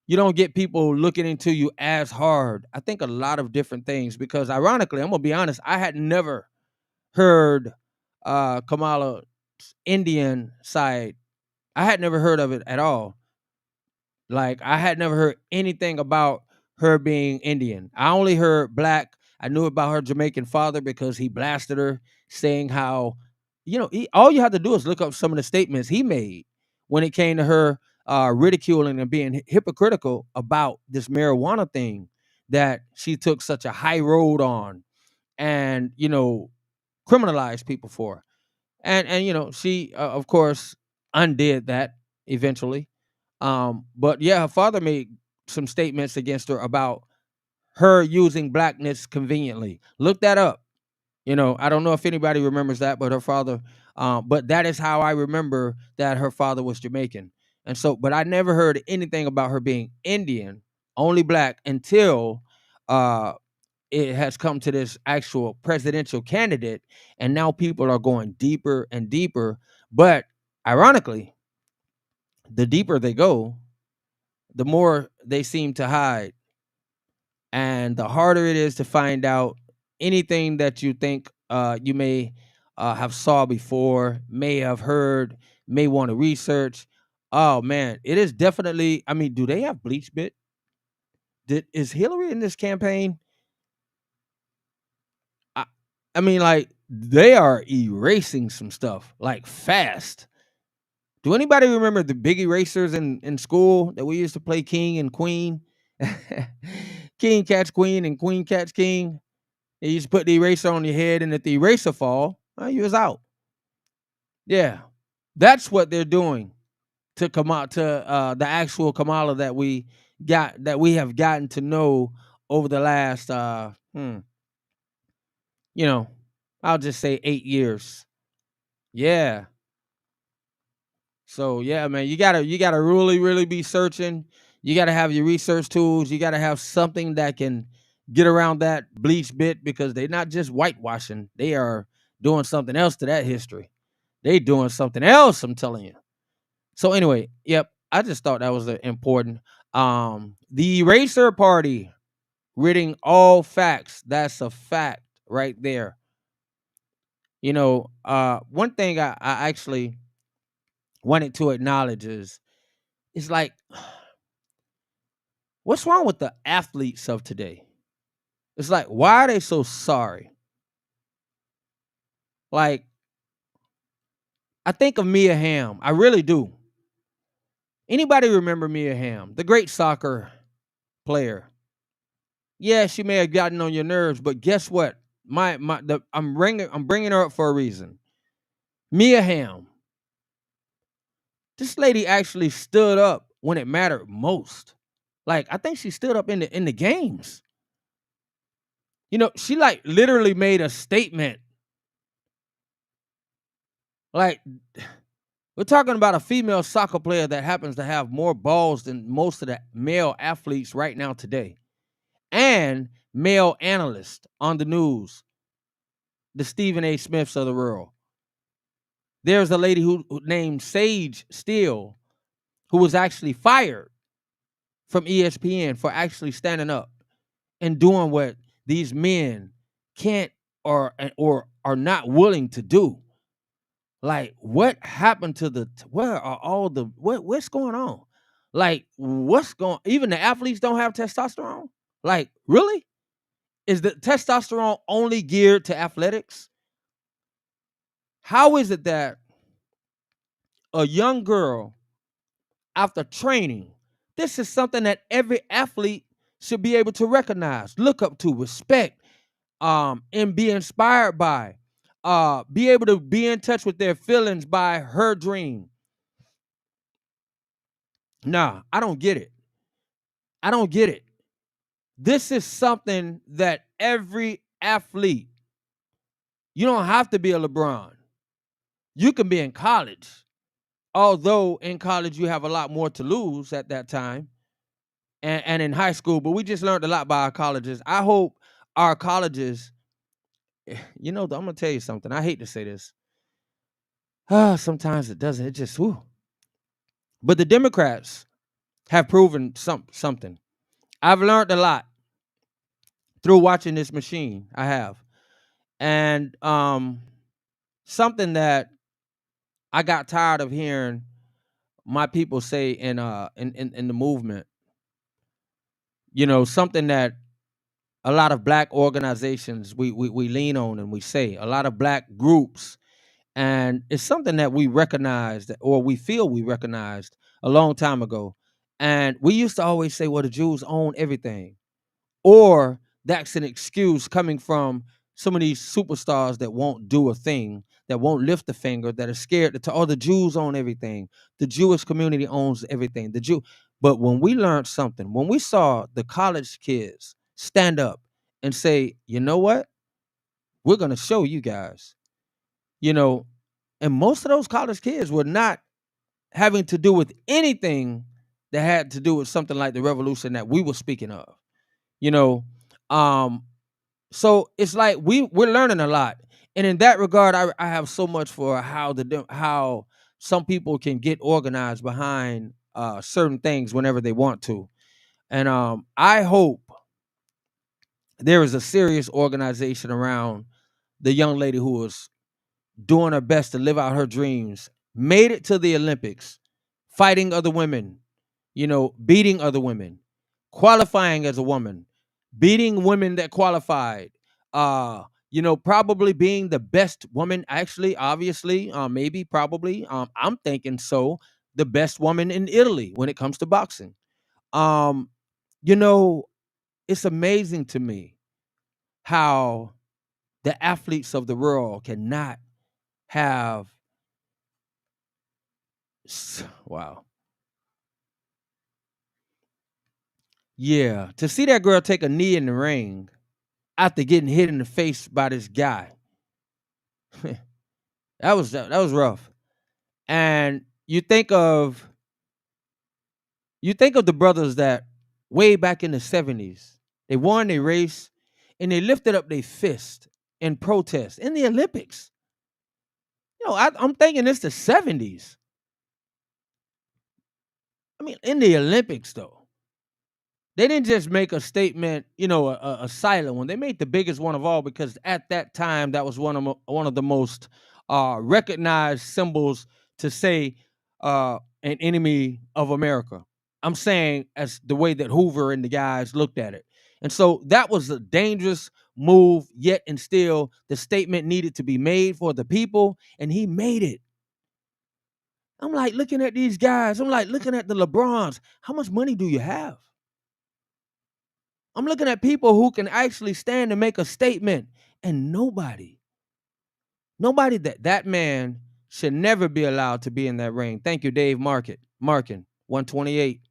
you don't get people looking into you as hard. I think a lot of different things, because ironically, I'm gonna be honest, I had never heard Kamala's Indian side. I had never heard of it at all. Like, I had never heard anything about her being Indian. I only heard black. I knew about her Jamaican father because he blasted her, saying how, all you have to do is look up some of the statements he made when it came to her ridiculing and being hypocritical about this marijuana thing that she took such a high road on and, criminalized people for. And she, of course, undid that eventually. But yeah, her father made some statements against her about her using blackness conveniently. Look that up. I don't know if anybody remembers that, but her father, but that is how I remember that her father was Jamaican. And so, but I never heard anything about her being Indian, only black, until uh it has come to this actual presidential candidate, and now people are going deeper and deeper. But ironically, the deeper they go, the more they seem to hide, and the harder it is to find out anything that you think you may have saw before, may have heard, may want to research. Oh man, it is definitely. I mean, do they have bleach bit? Is Hillary in this campaign? I, I mean, like, they are erasing some stuff like fast. Do anybody remember the big erasers in school that we used to play king and queen? King catch queen and queen catch king. And you just put the eraser on your head, and if the eraser fall, well, you was out. Yeah, that's what they're doing to come out to the actual Kamala that we have gotten to know over the last you know, I'll just say 8 years. Yeah. So yeah, man, you gotta really, really be searching. You gotta have your research tools. You gotta have something that can get around that bleach bit, because they're not just whitewashing. They are doing something else to that history. They doing something else, I'm telling you. So anyway, yep, I just thought that was important. The Eraser Party, reading all facts. That's a fact right there. One thing I actually wanted to acknowledge is, it's like, what's wrong with the athletes of today? It's like, why are they so sorry? Like, I think of Mia Hamm. I really do. Anybody remember Mia Hamm, the great soccer player? Yeah, she may have gotten on your nerves, but guess what? I'm bringing her up for a reason. Mia Hamm. This lady actually stood up when it mattered most. Like, I think she stood up in the games. She like literally made a statement. Like, We're talking about a female soccer player that happens to have more balls than most of the male athletes right now today. And male analysts on the news, the Stephen A. Smiths of the world. There's a lady who named Sage Steele, who was actually fired from ESPN for actually standing up and doing what these men can't or are not willing to do. Like, what happened to where are all the what's going on? Like, even the athletes don't have testosterone? Like, really? Is the testosterone only geared to athletics? How is it that a young girl, after training, this is something that every athlete should be able to recognize, look up to, respect, and be inspired by, be able to be in touch with their feelings by her dream. Nah, I don't get it. I don't get it. This is something that every athlete, you don't have to be a LeBron. You can be in college. Although in college you have a lot more to lose at that time, and in high school, but we just learned a lot by our colleges. I hope our colleges, I'm gonna tell you something. I hate to say this. Sometimes it doesn't. It just, whew. But the Democrats have proven something. I've learned a lot through watching this machine. I have. And something that I got tired of hearing my people say in the movement, something that a lot of black organizations we lean on and we say, a lot of black groups, and it's something that we recognized, or we feel we recognized a long time ago. And we used to always say, well, the Jews own everything. Or that's an excuse coming from some of these superstars that won't do a thing, that won't lift a finger, that are scared to tell, oh, the Jews own everything. The Jewish community owns everything. But when we learned something, when we saw the college kids stand up and say, you know what? We're going to show you guys, and most of those college kids were not having to do with anything that had to do with something like the revolution that we were speaking of, you know. So it's like we're learning a lot, and in that regard, I have so much for how some people can get organized behind certain things whenever they want to, and I hope there is a serious organization around the young lady who was doing her best to live out her dreams, made it to the Olympics, fighting other women, beating other women, qualifying as a woman, beating women that qualified, probably being the best woman, actually, obviously, maybe, probably, I'm thinking so, the best woman in Italy when it comes to boxing. Um, it's amazing to me how the athletes of the world cannot have, wow. Yeah, to see that girl take a knee in the ring after getting hit in the face by this guy, that was rough. And you think of the brothers that way back in the 70s, they won their race and they lifted up their fist in protest in the Olympics. I'm thinking it's the 70s. I mean, in the Olympics though. They didn't just make a statement, a silent one. They made the biggest one of all, because at that time that was one of the most recognized symbols to say an enemy of America. I'm saying as the way that Hoover and the guys looked at it. And so that was a dangerous move, yet and still the statement needed to be made for the people, and he made it. I'm like looking at these guys. I'm like looking at the LeBrons. How much money do you have? I'm looking at people who can actually stand and make a statement, and nobody, that man should never be allowed to be in that ring. Thank you, Dave Markin, 128.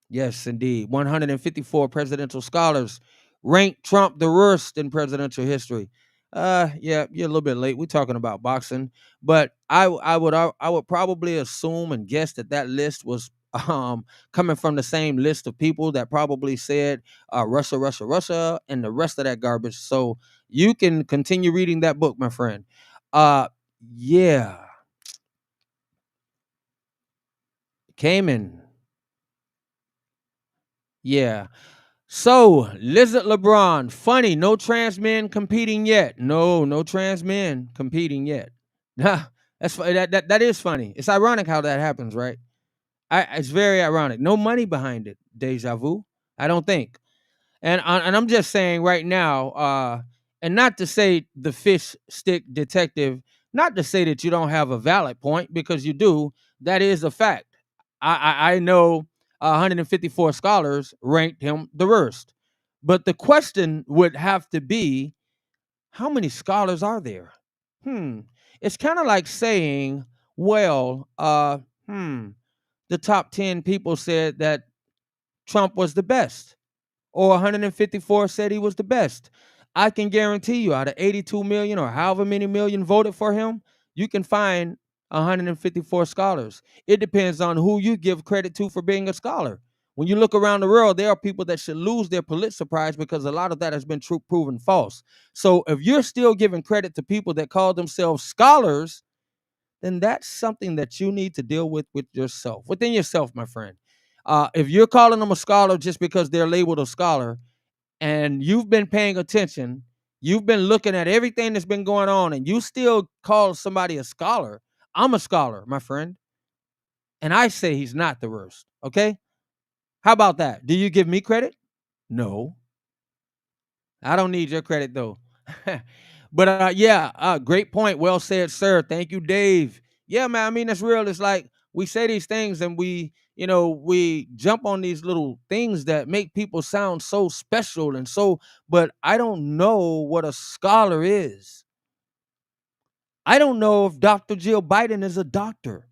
Yes, indeed. 154 presidential scholars rank Trump the worst in presidential history. Yeah, you're a little bit late. We're talking about boxing, but I would probably assume and guess that that list was coming from the same list of people that probably said Russia, Russia, Russia, and the rest of that garbage. So you can continue reading that book, my friend. Uh, yeah, Cayman. Yeah. So, Lizard LeBron, funny, no trans men competing yet. No trans men competing yet. That is funny. It's ironic how that happens, right? It's very ironic. No money behind it. Deja vu. I don't think. And I'm just saying right now, and not to say the fish stick detective, not to say that you don't have a valid point because you do. That is a fact. I know 154 scholars ranked him the worst, but the question would have to be, how many scholars are there? Hmm. It's kind of like saying, well, the top 10 people said that Trump was the best or 154 said he was the best. I can guarantee you, out of 82 million or however many million voted for him, you can find 154 scholars. It depends on who you give credit to for being a scholar. When you look around the world, there are people that should lose their Pulitzer Prize because a lot of that has been proven false. So if you're still giving credit to people that call themselves scholars, then that's something that you need to deal with yourself, within yourself, my friend. If you're calling them a scholar just because they're labeled a scholar, and you've been paying attention, you've been looking at everything that's been going on, and you still call somebody a scholar, I'm a scholar, my friend, and I say he's not the worst. Okay? How about that? Do you give me credit? No. I don't need your credit though. But yeah, great point. Well said, sir. Thank you, Dave. Yeah, man. I mean, that's real. It's like we say these things and we jump on these little things that make people sound so special and so, but I don't know what a scholar is. I don't know if Dr. Jill Biden is a doctor.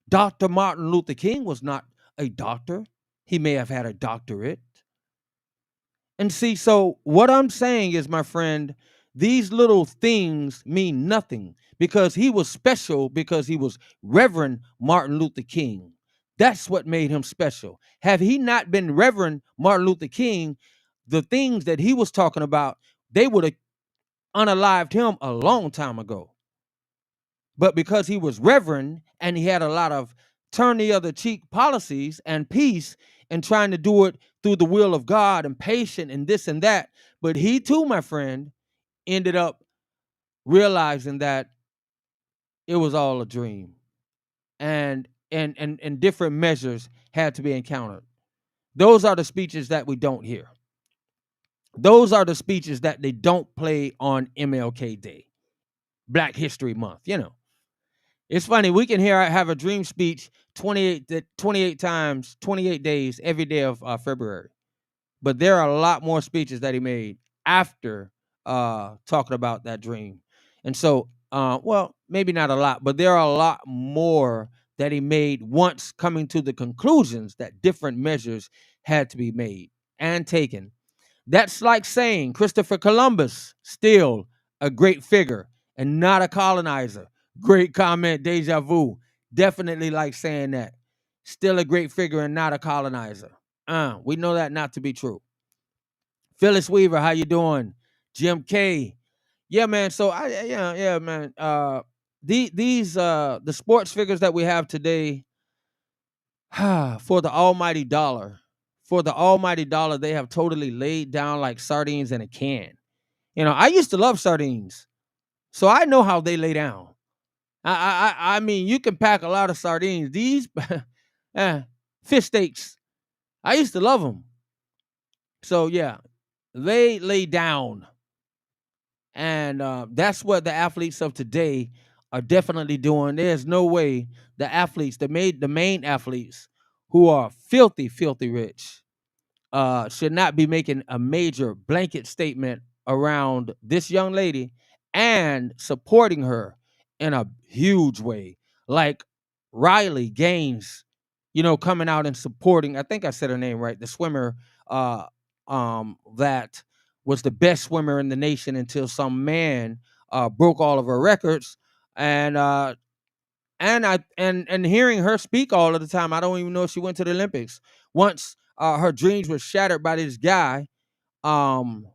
Dr. Martin Luther King was not a doctor. He may have had a doctorate. And see, so what I'm saying is, my friend, these little things mean nothing because he was special because he was Reverend Martin Luther King. That's what made him special. Have he not been Reverend Martin Luther King, the things that he was talking about, they would have unalived him a long time ago. But because he was reverend and he had a lot of turn the other cheek policies and peace and trying to do it through the will of God and patient and this and that. But he too, my friend, ended up realizing that it was all a dream. And different measures had to be encountered. Those are the speeches that we don't hear. Those are the speeches that they don't play on MLK Day, Black History Month. It's funny, we can have a dream speech 28 times, 28 days, every day of February. But there are a lot more speeches that he made after talking about that dream. And so, well, maybe not a lot, but there are a lot more that he made once coming to the conclusions that different measures had to be made and taken. That's like saying Christopher Columbus, still a great figure and not a colonizer. Great comment, deja vu. Definitely like saying that. Still a great figure and not a colonizer. We know that not to be true. Phyllis Weaver, how you doing? Jim K. Yeah, man. So yeah, man. The sports figures that we have today, for the almighty dollar, they have totally laid down like sardines in a can. I used to love sardines, so I know how they lay down. I mean, you can pack a lot of sardines. These fish steaks, I used to love them. So yeah, they lay down, and that's what the athletes of today are definitely doing. There's no way the athletes, the main athletes, who are filthy, filthy rich, should not be making a major blanket statement around this young lady and supporting her in a huge way. Like Riley Gaines, coming out and supporting, I think I said her name right, the swimmer that was the best swimmer in the nation until some man broke all of her records. And and hearing her speak all of the time, I don't even know if she went to the Olympics. Once her dreams were shattered by this guy, um,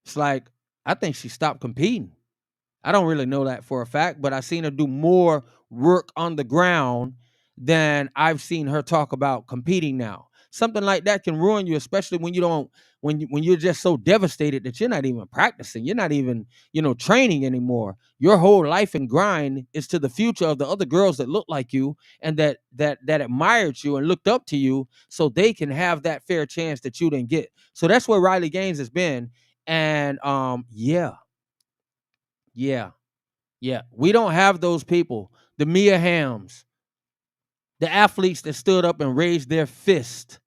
it's like I think she stopped competing. I don't really know that for a fact, but I seen her do more work on the ground than I've seen her talk about competing now. Something like that can ruin you, especially when you don't when you're just so devastated that you're not even practicing, you're not even, training anymore. Your whole life and grind is to the future of the other girls that look like you and that admired you and looked up to you so they can have that fair chance that you didn't get. So that's where Riley Gaines has been. And yeah. Yeah, we don't have those people. The Mia Hamms, the athletes that stood up and raised their fist.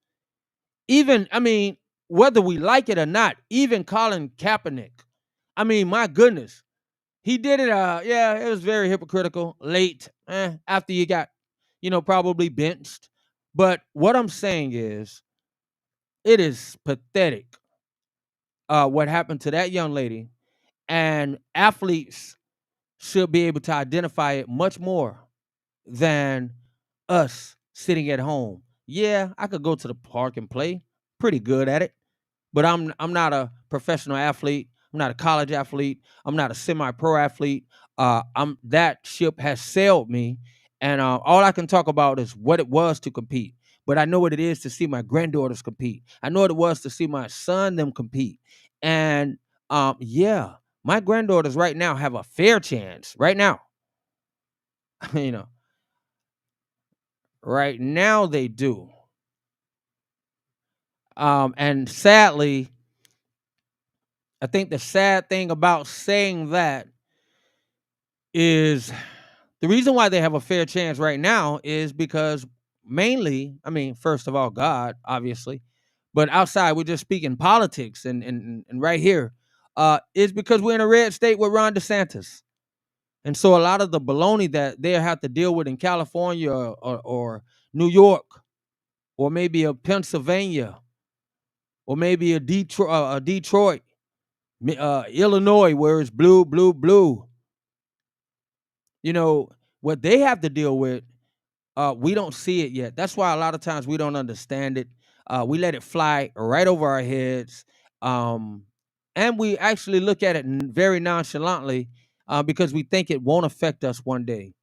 Even, I mean, whether we like it or not, even Colin Kaepernick. I mean, my goodness. He did it, yeah, it was very hypocritical, late, after you got, probably benched. But what I'm saying is, it is pathetic what happened to that young lady. And athletes should be able to identify it much more than us sitting at home. Yeah, I could go to the park and play. Pretty good at it. But I'm not a professional athlete. I'm not a college athlete. I'm not a semi-pro athlete. I'm that ship has sailed me, and all I can talk about is what it was to compete. But I know what it is to see my granddaughters compete. I know what it was to see my son them compete. And yeah, my granddaughters right now have a fair chance. Right now, you know, right now they do. And sadly, I think the sad thing about saying that is the reason why they have a fair chance right now is because mainly, I mean, first of all, God, obviously, but outside, we're just speaking politics and right here, is because we're in a red state with Ron DeSantis. And so a lot of the baloney that they have to deal with in California or New York or maybe a Pennsylvania or maybe a Detroit, Illinois, where it's blue, blue, blue. What they have to deal with, we don't see it yet. That's why a lot of times we don't understand it. We let it fly right over our heads. And we actually look at it very nonchalantly because we think it won't affect us one day.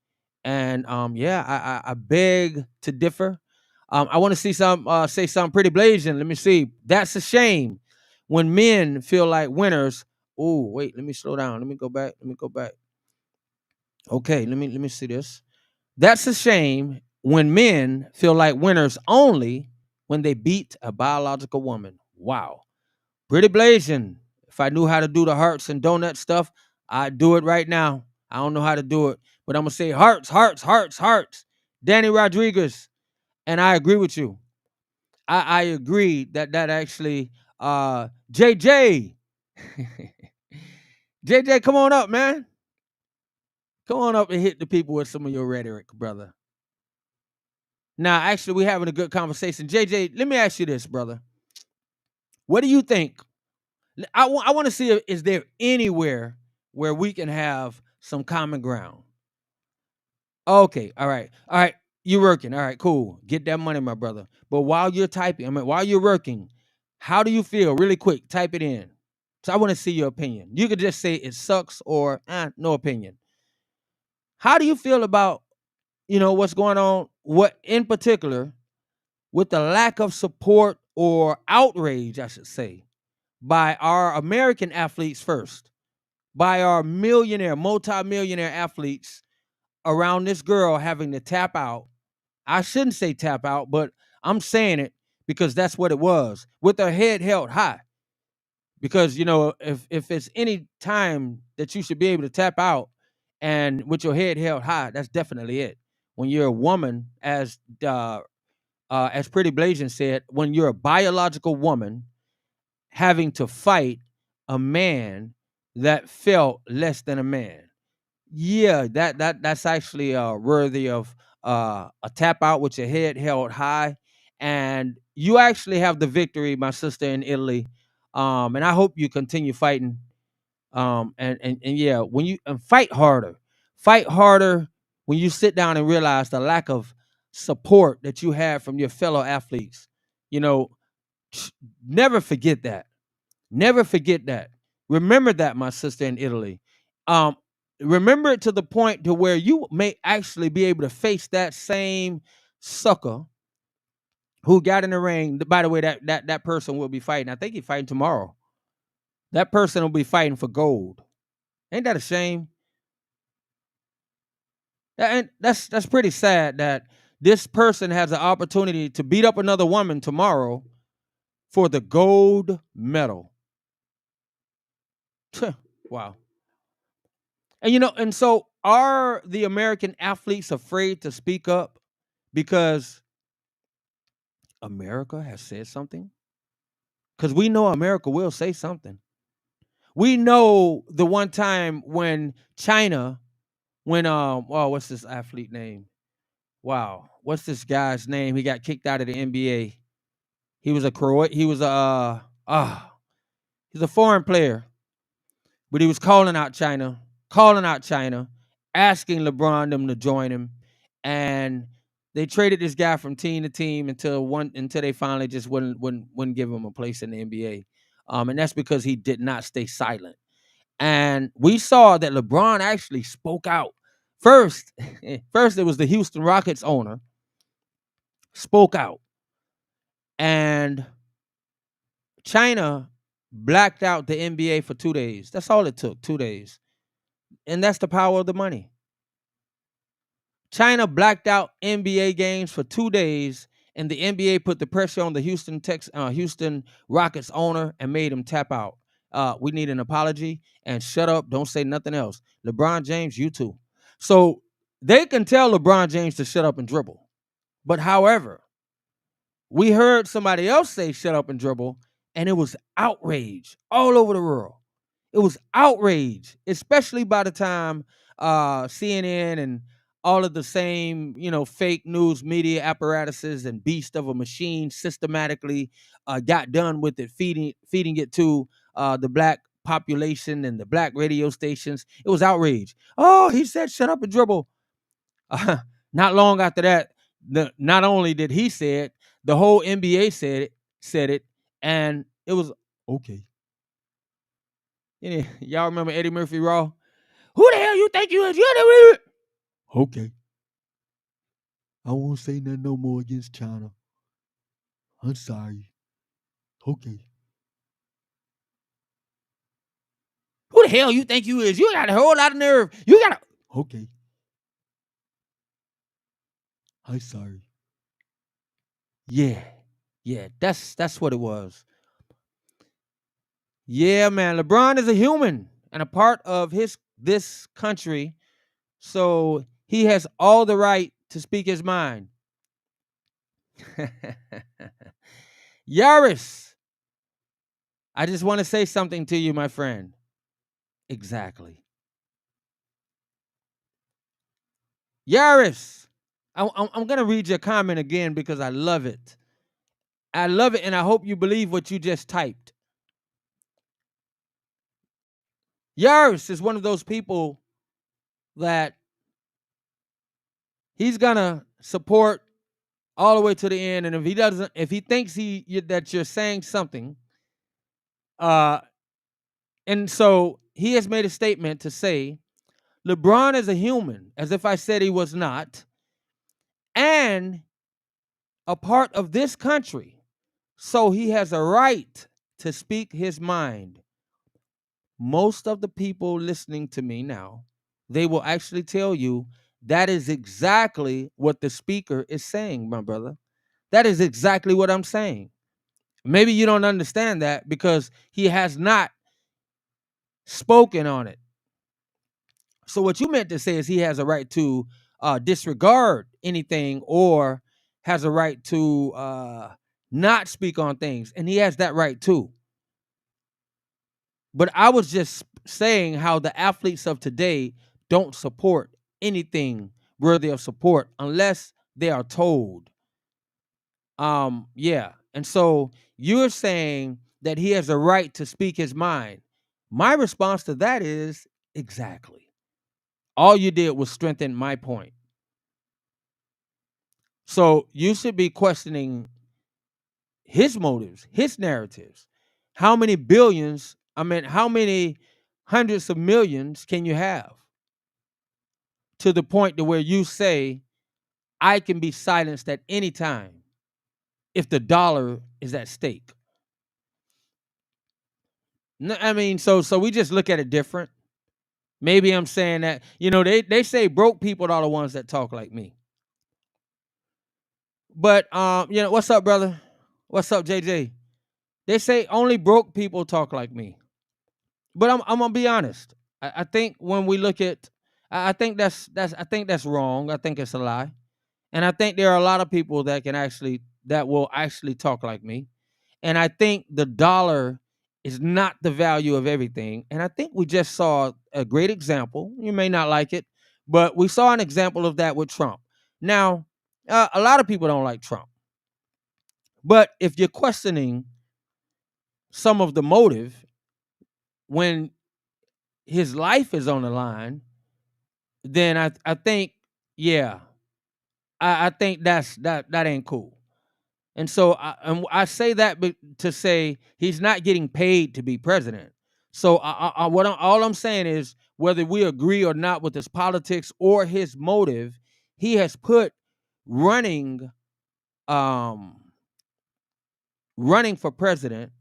And yeah, I beg to differ. I want to see say something pretty blazing. Let me see. That's a shame when men feel like winners. Oh, wait, let me slow down. Let me go back. Okay, let me see this. That's a shame when men feel like winners only when they beat a biological woman. Wow. Pretty blazing. If I knew how to do the hearts and donut stuff, I'd do it right now. I don't know how to do it, but I'm gonna say hearts, hearts, hearts, hearts. Danny Rodriguez, and I agree with you. I agree that actually JJ. JJ, come on up, man. Come on up and hit the people with some of your rhetoric, brother. Now, actually, we're having a good conversation. JJ, let me ask you this, brother. What do you think? I want to see is there anywhere where we can have some common ground? Okay, all right. All right. You're working. All right, cool. Get that money, my brother. But while you're typing, while you're working, how do you feel? Really quick, type it in. So I want to see your opinion. You could just say it sucks or no opinion. How do you feel about, what's going on? What in particular with the lack of support or outrage, I should say, by our American athletes first, by our multi-millionaire athletes around this girl having to tap out. I shouldn't say tap out, but I'm saying it because that's what it was, with her head held high. Because, if it's any time that you should be able to tap out and with your head held high, that's definitely it. When you're a woman, as Pretty Blazing said, when you're a biological woman having to fight a man that felt less than a man. Yeah, that's actually worthy of a tap out with your head held high. And you actually have the victory, my sister in Italy. And I hope you continue fighting. And yeah, when you fight harder when you sit down and realize the lack of support that you have from your fellow athletes. You know, never forget that. Never forget that. Remember that, my sister in Italy. Um, Remember it to the point to where you may actually be able to face that same sucker who got in the ring. By the way, that person will be fighting. I think he's fighting tomorrow. That person will be fighting for gold. Ain't that a shame? And that's pretty sad that this person has the opportunity to beat up another woman tomorrow for the gold medal. Wow. And and so are the American athletes afraid to speak up because America has said something? Because we know America will say something. We know the one time when China, when what's this athlete name? Wow, what's this guy's name? He got kicked out of the NBA. He was a Croat. He was he's a foreign player, but he was calling out China, asking LeBron them to join him, and they traded this guy from team to team until they finally just wouldn't give him a place in the NBA, and that's because he did not stay silent. And we saw that LeBron actually spoke out first. First, it was the Houston Rockets owner spoke out, and China blacked out the NBA for 2 days. That's all it took, 2 days. And that's the power of the money. China blacked out NBA games for 2 days, and the NBA put the pressure on the Houston Rockets owner and made him tap out. We need an apology and shut up. Don't say nothing else. LeBron James, you too. So they can tell LeBron James to shut up and dribble. But however, we heard somebody else say shut up and dribble, and it was outrage all over the world. It was outrage, especially by the time CNN and all of the same, fake news media apparatuses and beast of a machine systematically got done with it, feeding it to the black population and the black radio stations. It was outrage. Oh, he said shut up and dribble. Not long after that, not only did he say it, the whole NBA said it, and it was okay. Y'all remember Eddie Murphy Raw? Who the hell you think you is? Okay. I won't say nothing no more against China. I'm sorry. Okay. Who the hell you think you is? You got a whole lot of nerve. You got to. Okay. I'm sorry. Yeah. Yeah, that's what it was. Yeah, man. LeBron is a human and a part of this country. So he has all the right to speak his mind. Yaris, I just want to say something to you, my friend. Exactly. Yaris, I'm going to read your comment again because I love it. I love it, and I hope you believe what you just typed. Yaris is one of those people that he's going to support all the way to the end, and if he thinks that you're saying something, and so he has made a statement to say, LeBron is a human, as if I said he was not, and a part of this country. So he has a right to speak his mind. Most of the people listening to me now, they will actually tell you that is exactly what the speaker is saying, my brother. That is exactly what I'm saying. Maybe you don't understand that because he has not spoken on it. So what you meant to say is he has a right to disregard anything or has a right to not speak on things. And he has that right too. But I was just saying how the athletes of today don't support anything worthy of support unless they are told. Yeah. And so you're saying that he has a right to speak his mind. My response to that is exactly. All you did was strengthen my point. So you should be questioning his motives, his narratives. How many billions, how many hundreds of millions can you have to the point to where you say, I can be silenced at any time if the dollar is at stake? So we just look at it different. Maybe I'm saying that, they say broke people are the ones that talk like me. But what's up, brother? What's up, JJ? They say only broke people talk like me. But I'm gonna be honest. I think when we look at, I think that's wrong. I think it's a lie, and I think there are a lot of people that will actually talk like me, and I think the dollar is not the value of everything. And I think we just saw a great example. You may not like it, but we saw an example of that with Trump. Now, a lot of people don't like Trump, but if you're questioning some of the motive when his life is on the line, then I think, yeah, I think that ain't cool. And so I say that to say he's not getting paid to be president. So all I'm saying is, whether we agree or not with his politics or his motive, he has put running um running for president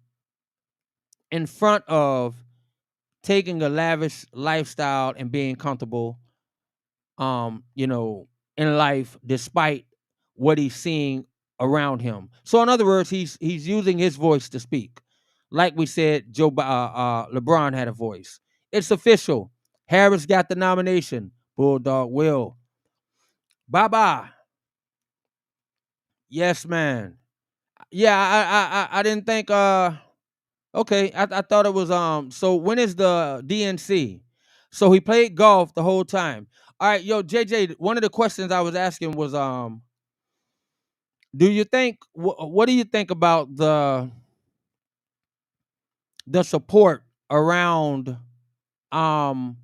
in front of taking a lavish lifestyle and being comfortable in life, despite what he's seeing around him. So in other words, he's using his voice to speak. Like we said, LeBron had a voice. It's official. Harris got the nomination. Bulldog will. Bye-bye. Yes, man. Yeah, I didn't think okay, I thought it was so when is the DNC? So he played golf the whole time. All right, yo, JJ, one of the questions I was asking was do you think what do you think about the support around um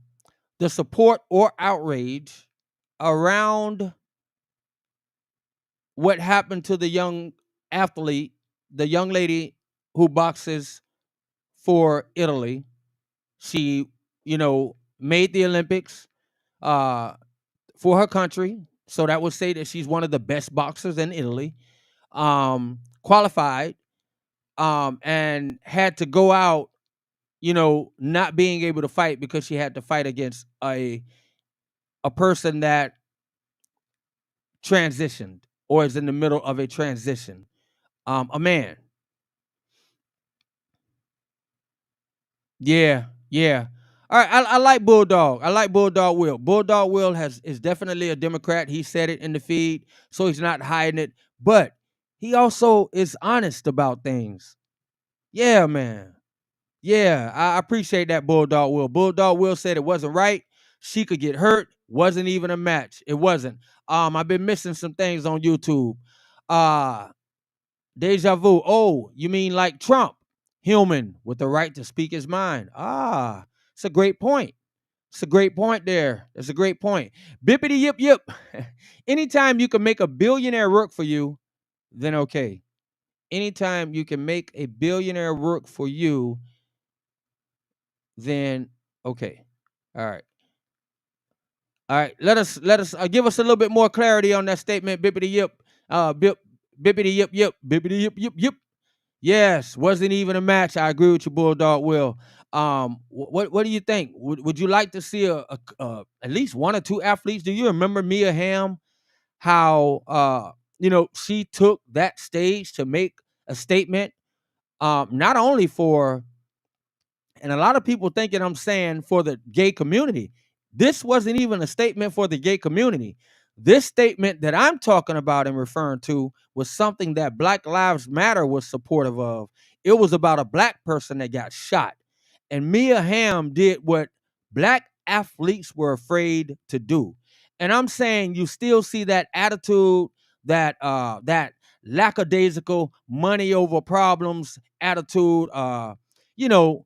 the support or outrage around what happened to the young athlete, the young lady who boxes for Italy? She, made the Olympics for her country. So that would say that she's one of the best boxers in Italy. Qualified, and had to go out, not being able to fight because she had to fight against a person that transitioned or is in the middle of a transition. A man. Yeah, yeah. All right, I like Bulldog. I like Bulldog Will. Bulldog Will is definitely a Democrat. He said it in the feed, so he's not hiding it. But he also is honest about things. Yeah, man. Yeah, I appreciate that, Bulldog Will. Bulldog Will said it wasn't right. She could get hurt. Wasn't even a match. It wasn't. I've been missing some things on YouTube. Deja vu. Oh, you mean like Trump? Human with the right to speak his mind. It's a great point. It's a great point there. It's a great point. Bippity yip yip. Anytime you can make a billionaire work for you, then okay. Anytime you can make a billionaire work for you, then okay. All right. All right. Let us give us a little bit more clarity on that statement. Bippity yip. Bippity yip yip. Bippity yip yip yip. Yes, wasn't even a match. I agree with you, Bulldog Will. What do you think? Would you like to see at least one or two athletes? Do you remember Mia Hamm? How she took that stage to make a statement, not only for, and a lot of people thinking I'm saying for the gay community. This wasn't even a statement for the gay community. This statement that I'm talking about and referring to was something that Black Lives Matter was supportive of. It was about a black person that got shot. And Mia Hamm did what black athletes were afraid to do. And I'm saying you still see that attitude, that lackadaisical, money over problems attitude. You know,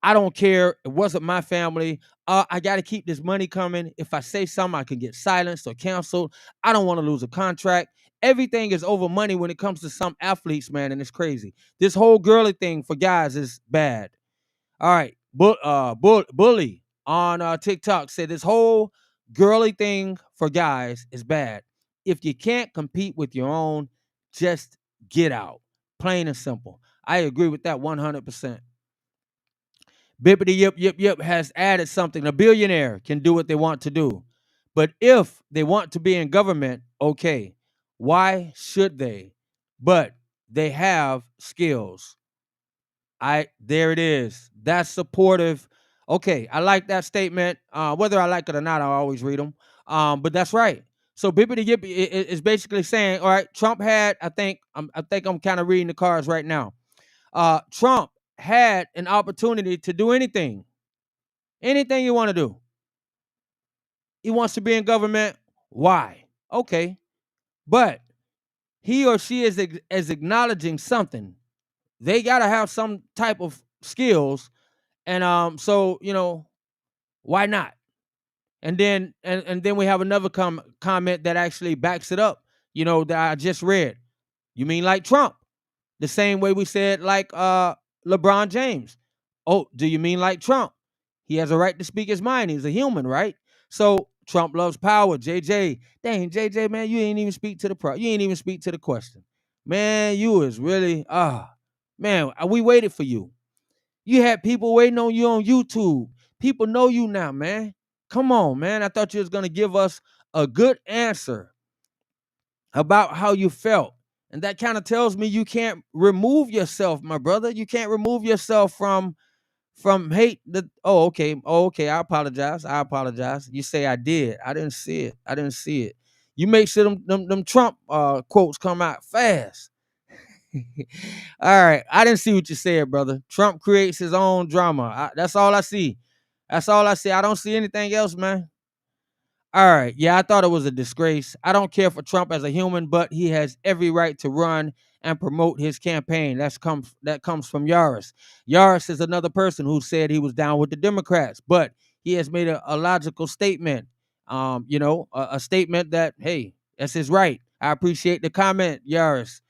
I don't care. It wasn't my family. I got to keep this money coming. If I say something, I can get silenced or canceled. I don't want to lose a contract. Everything is over money when it comes to some athletes, man, and it's crazy. This whole girly thing for guys is bad. All right, bully on TikTok said this whole girly thing for guys is bad. If you can't compete with your own, just get out. Plain and simple. I agree with that 100%. Bippity Yip Yip Yip has added something. A billionaire can do what they want to do. But if they want to be in government, okay. Why should they? But they have skills. There it is. That's supportive. Okay, I like that statement. Whether I like it or not, I always read them. But that's right. So Bippity Yip is basically saying, all right, Trump had, I think I'm kind of reading the cards right now. Trump had an opportunity to do anything you want to do. He wants to be in government. Why? Okay. But he or she is acknowledging something. They got to have some type of skills. And so, why not? And then we have another comment that actually backs it up, that I just read. You mean like Trump? The same way we said like LeBron James. Oh, do you mean like Trump? He has a right to speak his mind. He's a human, right? So Trump loves power. JJ, dang, JJ, man, you ain't even speak to the question. Man, you is really man, we waited for you. You had people waiting on you on YouTube. People know you now, man. Come on, man. I thought you was gonna give us a good answer about how you felt. And that kind of tells me you can't remove yourself, my brother. You can't remove yourself from hate. Okay. I apologize. You say I did. I didn't see it. You make sure them Trump quotes come out fast. All right. I didn't see what you said, brother. Trump creates his own drama. That's all I see. I don't see anything else, man. All right. Yeah, I thought it was a disgrace. I don't care for Trump as a human, but he has every right to run and promote his campaign. That comes from Yaris. Yaris is another person who said he was down with the Democrats, but he has made a logical statement. A statement that, hey, that's his right. I appreciate the comment, Yaris.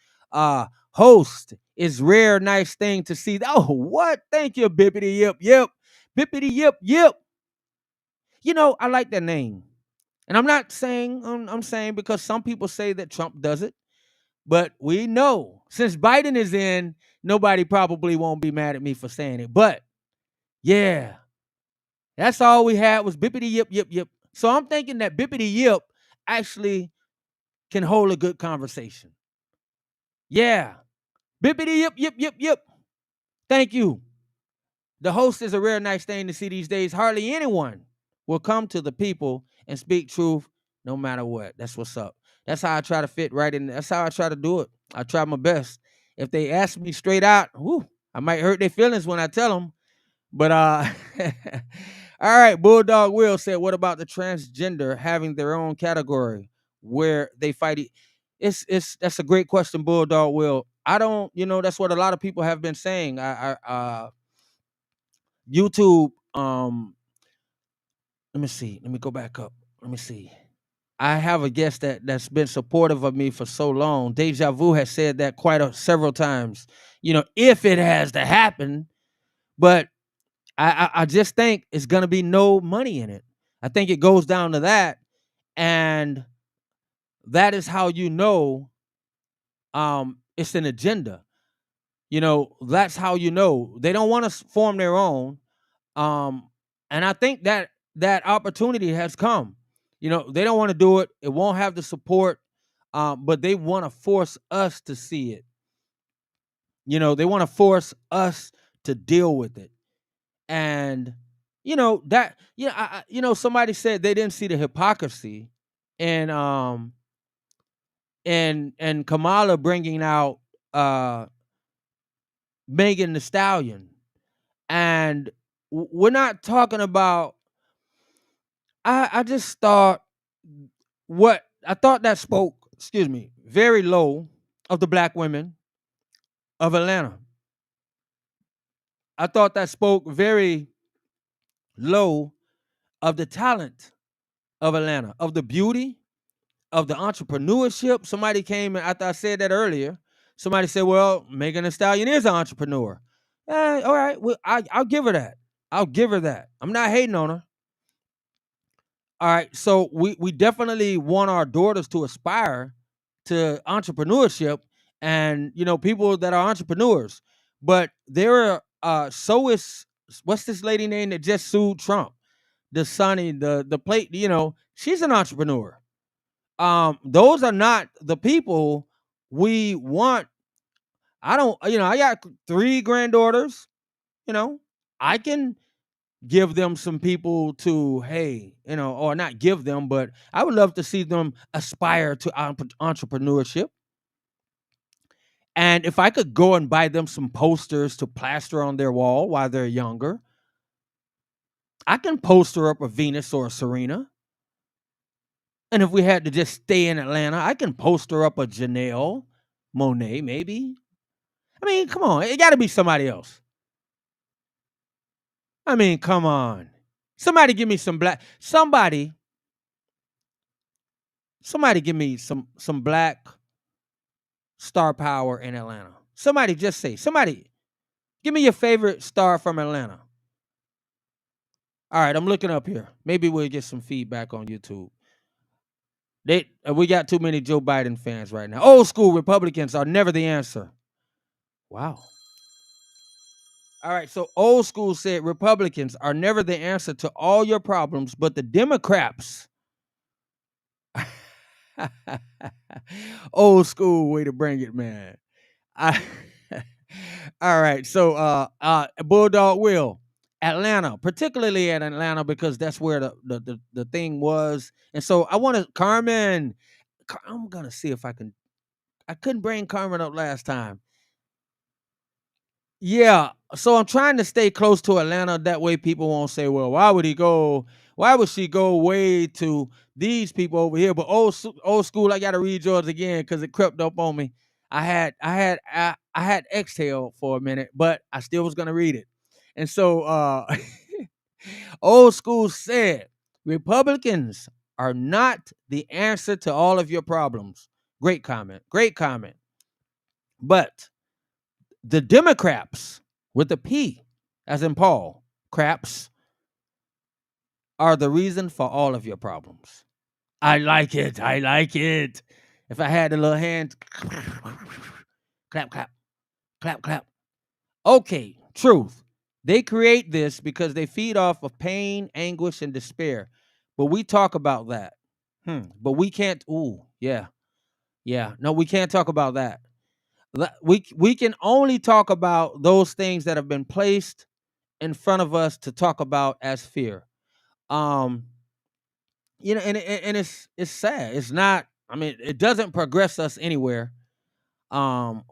Host is rare, nice thing to see. Oh, what? Thank you, Bippity Yip Yip. Bippity Yip Yip. I like that name. And I'm not saying, I'm saying because some people say that Trump does it, but we know since Biden is in, nobody probably won't be mad at me for saying it. But yeah, that's all we had was Bippity Yip Yip Yip. So I'm thinking that Bippity Yip actually can hold a good conversation. Yeah, Bippity Yip Yip Yip Yip. Thank you. The host is a rare nice thing to see these days. Hardly anyone will come to the people and speak truth no matter what. That's what's up. That's how I try to fit right in. That's how I try to do it. I try my best. If they ask me straight out, I might hurt their feelings when I tell them. But all right, Bulldog Will said, what about the transgender having their own category where they fight? That's a great question, Bulldog Will. I don't, that's what a lot of people have been saying. YouTube, let me see. Let me go back up. Let me see. I have a guest that's been supportive of me for so long. Deja Vu has said that several times. If it has to happen, but I just think it's gonna be no money in it. I think it goes down to that, and that is how it's an agenda. That's how they don't want to form their own. And I think that opportunity has come. They don't want to do it. It won't have the support, but they want to force us to see it. They want to force us to deal with it. And somebody said they didn't see the hypocrisy and Kamala bringing out Megan Thee Stallion. And we're not talking about, I just thought I thought that spoke, very low of the black women of Atlanta. I thought that spoke very low of the talent of Atlanta, of the beauty, of the entrepreneurship. Somebody came and after I said that earlier, somebody said, well, Megan Thee Stallion is an entrepreneur. All right, well, I'll give her that. I'll give her that. I'm not hating on her. All right, so we definitely want our daughters to aspire to entrepreneurship and people that are entrepreneurs. But there are so is what's this lady name that just sued Trump? The Sunny, the plate, she's an entrepreneur. Those are not the people we want. I don't, I got 3 granddaughters, I can give them some people to, hey, or not give them, but I would love to see them aspire to entrepreneurship. And if I could go and buy them some posters to plaster on their wall while they're younger, I can poster up a Venus or a Serena. And if we had to just stay in Atlanta, I can poster up a Janelle Monáe, maybe. I mean, come on. It got to be somebody else. I mean, come on. Somebody give me some black. Somebody give me some black star power in Atlanta. Somebody just say. Somebody give me your favorite star from Atlanta. All right, I'm looking up here. Maybe we'll get some feedback on YouTube. We got too many Joe Biden fans right now. Old school Republicans are never the answer. Wow. All right, so old school said Republicans are never the answer to all your problems, but the Democrats. Old school way to bring it, man. All right, so Bulldog Will, Atlanta, particularly at Atlanta because that's where the thing was, and so I want to Carmen. I'm gonna see if I can. I couldn't bring Carmen up last time. Yeah, so I'm trying to stay close to Atlanta. That way, people won't say, "Well, why would he go? Why would she go way to these people over here?" But old school, I got to read yours again because it crept up on me. I had exhale for a minute, but I still was gonna read it. And so, old school said, "Republicans are not the answer to all of your problems." Great comment. Great comment. But the Democrats with a P, as in Paul, craps, are the reason for all of your problems. I like it. I like it. If I had a little hand, clap, clap, clap, clap. Okay, truth. They create this because they feed off of pain, anguish, and despair. But we talk about that. But we can't. Ooh, yeah. Yeah. No, we can't talk about that. We can only talk about those things that have been placed in front of us to talk about as fear. Um, and it's sad. It's not. I mean, it doesn't progress us anywhere. Um,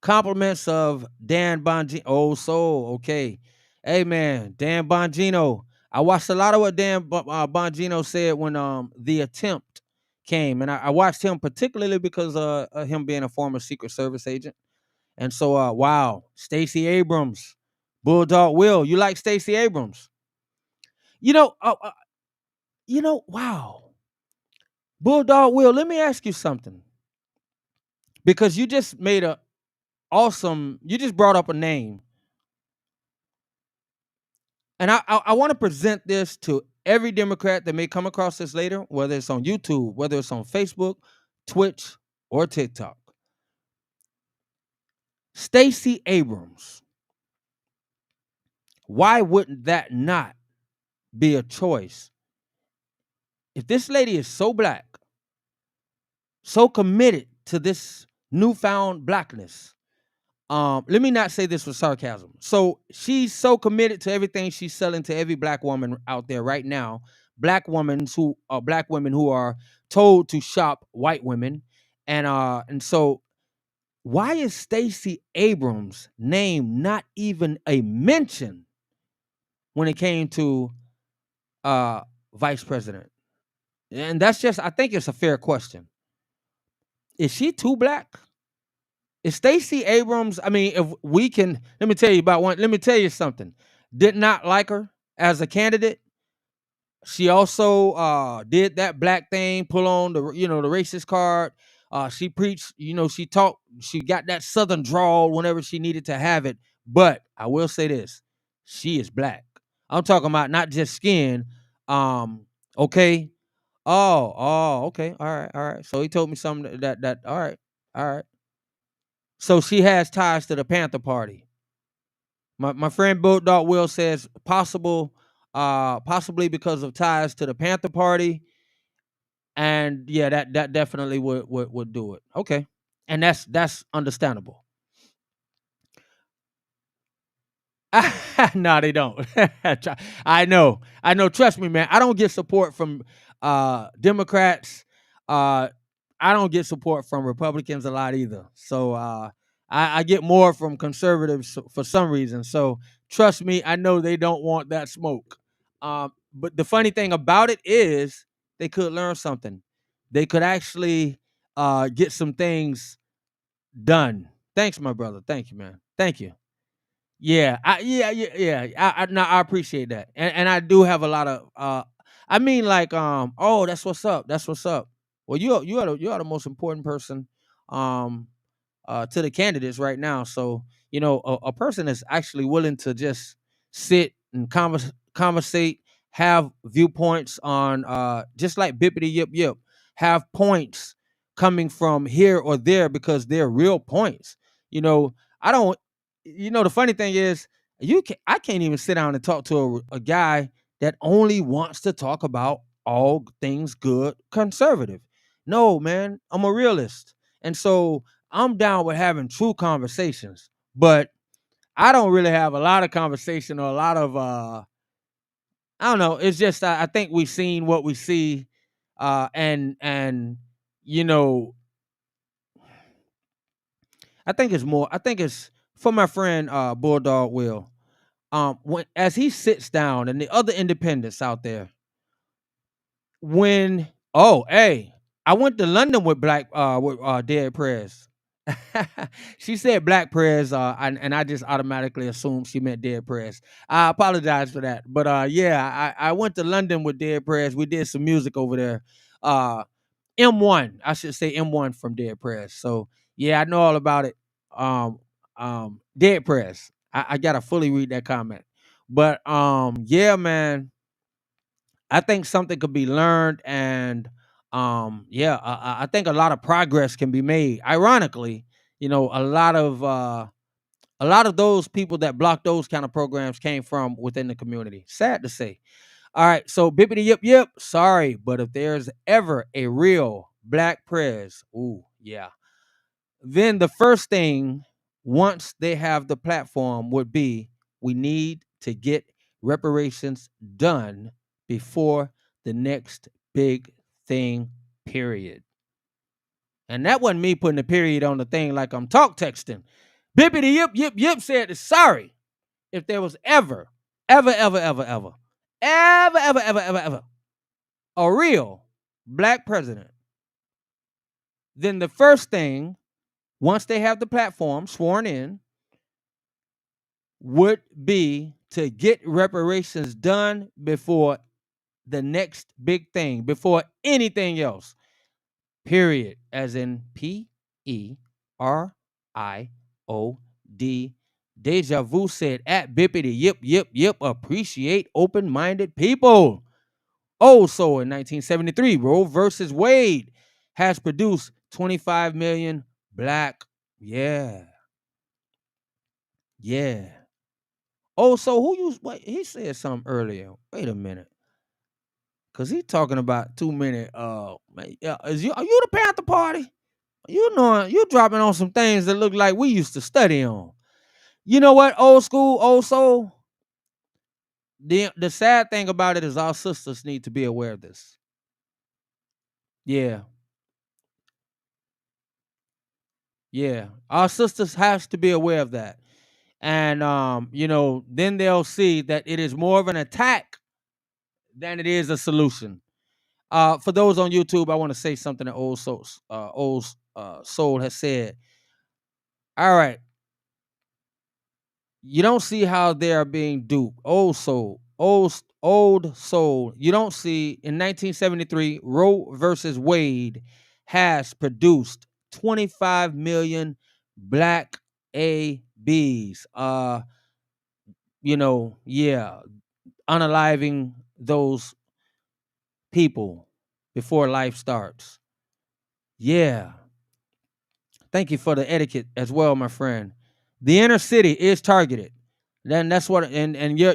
Compliments of Dan Bongino. Oh, so okay. Hey man, Dan Bongino. I watched a lot of what Dan Bongino said when the attempt came, and I watched him particularly because him being a former Secret Service agent. And so, wow, Stacey Abrams, Bulldog Will, you like Stacey Abrams? You know, wow, Bulldog Will. Let me ask you something, because you just made a awesome. You just brought up a name, and I want to present this to every Democrat that may come across this later, whether it's on YouTube, whether it's on Facebook, Twitch, or TikTok. Stacey Abrams. Why wouldn't that not be a choice? If this lady is so black, so committed to this newfound blackness, let me not say this with sarcasm. So she's so committed to everything she's selling to every black woman out there right now. Black women who are told to shop white women, and so why is Stacey Abrams' name not even a mention when it came to vice president? And that's just, I think it's a fair question. Is she too black? If Stacey Abrams, I mean, if we can, let me tell you about one. Let me tell you something. Did not like her as a candidate. She also did that black thing, pull on the the racist card. She preached, she talked, she got that southern drawl whenever she needed to have it. But I will say this, she is black. I'm talking about not just skin. Okay. Okay. All right. So he told me something that all right, all right. So she has ties to the Panther Party. My friend Bulldog Will says possibly because of ties to the Panther Party, and yeah, that definitely would do it. Okay, and that's understandable. No, they don't. I know. Trust me, man. I don't get support from Democrats. I don't get support from Republicans a lot either. So I get more from conservatives for some reason. So trust me, I know they don't want that smoke. But the funny thing about it is they could learn something. They could actually get some things done. Thanks, my brother. Thank you, man. Thank you. Yeah, yeah. No, I appreciate that, and I do have a lot of. I mean, like, oh, that's what's up. That's what's up. Well, you are the most important person, um, to the candidates right now. So a person is actually willing to just sit and conversate, have viewpoints on, just like bippity yip yip, have points coming from here or there because they're real points. You know, I don't. The funny thing is, I can't even sit down and talk to a guy that only wants to talk about all things good conservative. No, man, I'm a realist. And so I'm down with having true conversations, but I don't really have a lot of conversation or a lot of I don't know. It's just I think we've seen what we see, and you know I think it's more. I think it's for my friend Bulldog Will. When as he sits down and the other independents out there, when hey, I went to London with Dead Prayers. She said Black Prayers, and I just automatically assumed she meant Dead Prayers. I apologize for that, but yeah, I went to London with Dead Prayers. We did some music over there. Uh, M1, I should say M1 from Dead Prayers. So yeah, I know all about it. Dead Prayers. I gotta fully read that comment, but yeah, man, I think something could be learned, and yeah, I think a lot of progress can be made. Ironically, a lot of those people that block those kind of programs came from within the community. Sad to say. All right, so bippity yip yip. Sorry, but if there's ever a real Black Prez, ooh yeah, then the first thing once they have the platform would be we need to get reparations done before the next big thing, period. And that wasn't me putting a period on the thing like I'm talk texting. Bippity yip yip yip said sorry. If there was ever a real Black president, then the first thing, once they have the platform sworn in, would be to get reparations done before the next big thing, before anything else. Period. As in PERIOD. Deja Vu said at Bippity Yip Yip Yip, appreciate open-minded people. Also in 1973, Roe versus Wade has produced 25 million Black. Yeah. Yeah. Oh, so who you? Wait, he said something earlier. Wait a minute, cause he talking about too many. Are you the Panther Party? You know, you dropping on some things that look like we used to study on. You know what? Old school, old soul. The sad thing about it is our sisters need to be aware of this. Yeah, yeah, our sisters has to be aware of that, and then they'll see that it is more of an attack than it is a solution. For those on YouTube, I want to say something that old soul has said. All right. You don't see how they are being duped. Old soul. You don't see in 1973, Roe versus Wade has produced 25 million black ABs. Yeah, unaliving those people before life starts. Yeah. Thank you for the etiquette as well, my friend. The inner city is targeted. Then that's what and your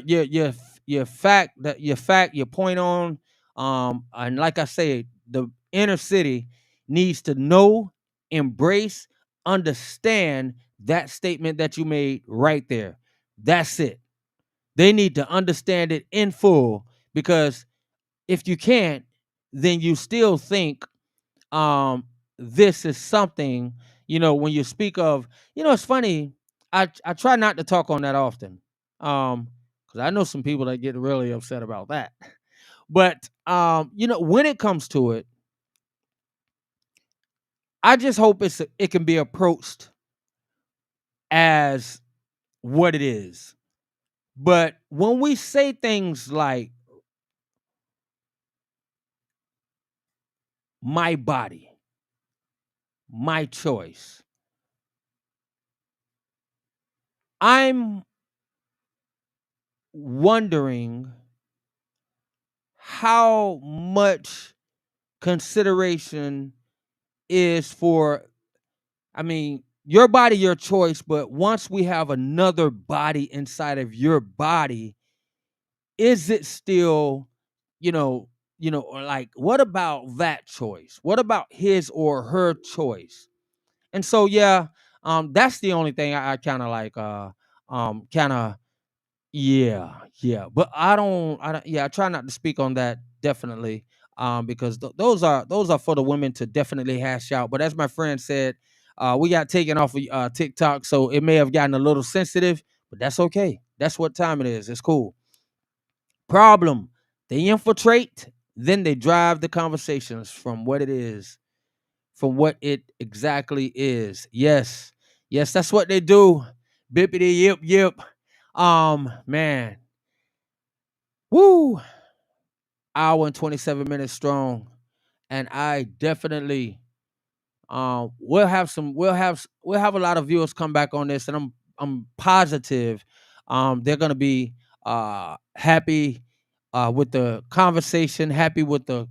point on and like I said, the inner city needs to know, embrace, understand that statement that you made right there. That's it. They need to understand it in full because if you can't, then you still think um this is something, when you speak of, it's funny. I try not to talk on that often. Because I know some people that get really upset about that. But when it comes to it, I just hope it can be approached as what it is. But when we say things like my body, my choice, I'm wondering how much consideration is for, I mean, your body, your choice, but once we have another body inside of your body, is it still, or like, what about that choice? What about his or her choice? And so, yeah, that's the only thing I kind of like, kind of, yeah, but I don't, yeah, I try not to speak on that definitely, because those are for the women to definitely hash out. But as my friend said, we got taken off of TikTok, so it may have gotten a little sensitive, but that's okay. That's what time it is. It's cool. Problem: they infiltrate, then they drive the conversations from what it is, from what it exactly is. Yes, yes, that's what they do. Bippity yip yip. Man, woo, hour and 27 minutes strong, and I definitely we'll have a lot of viewers come back on this, and I'm positive they're gonna be happy with the conversation, happy with the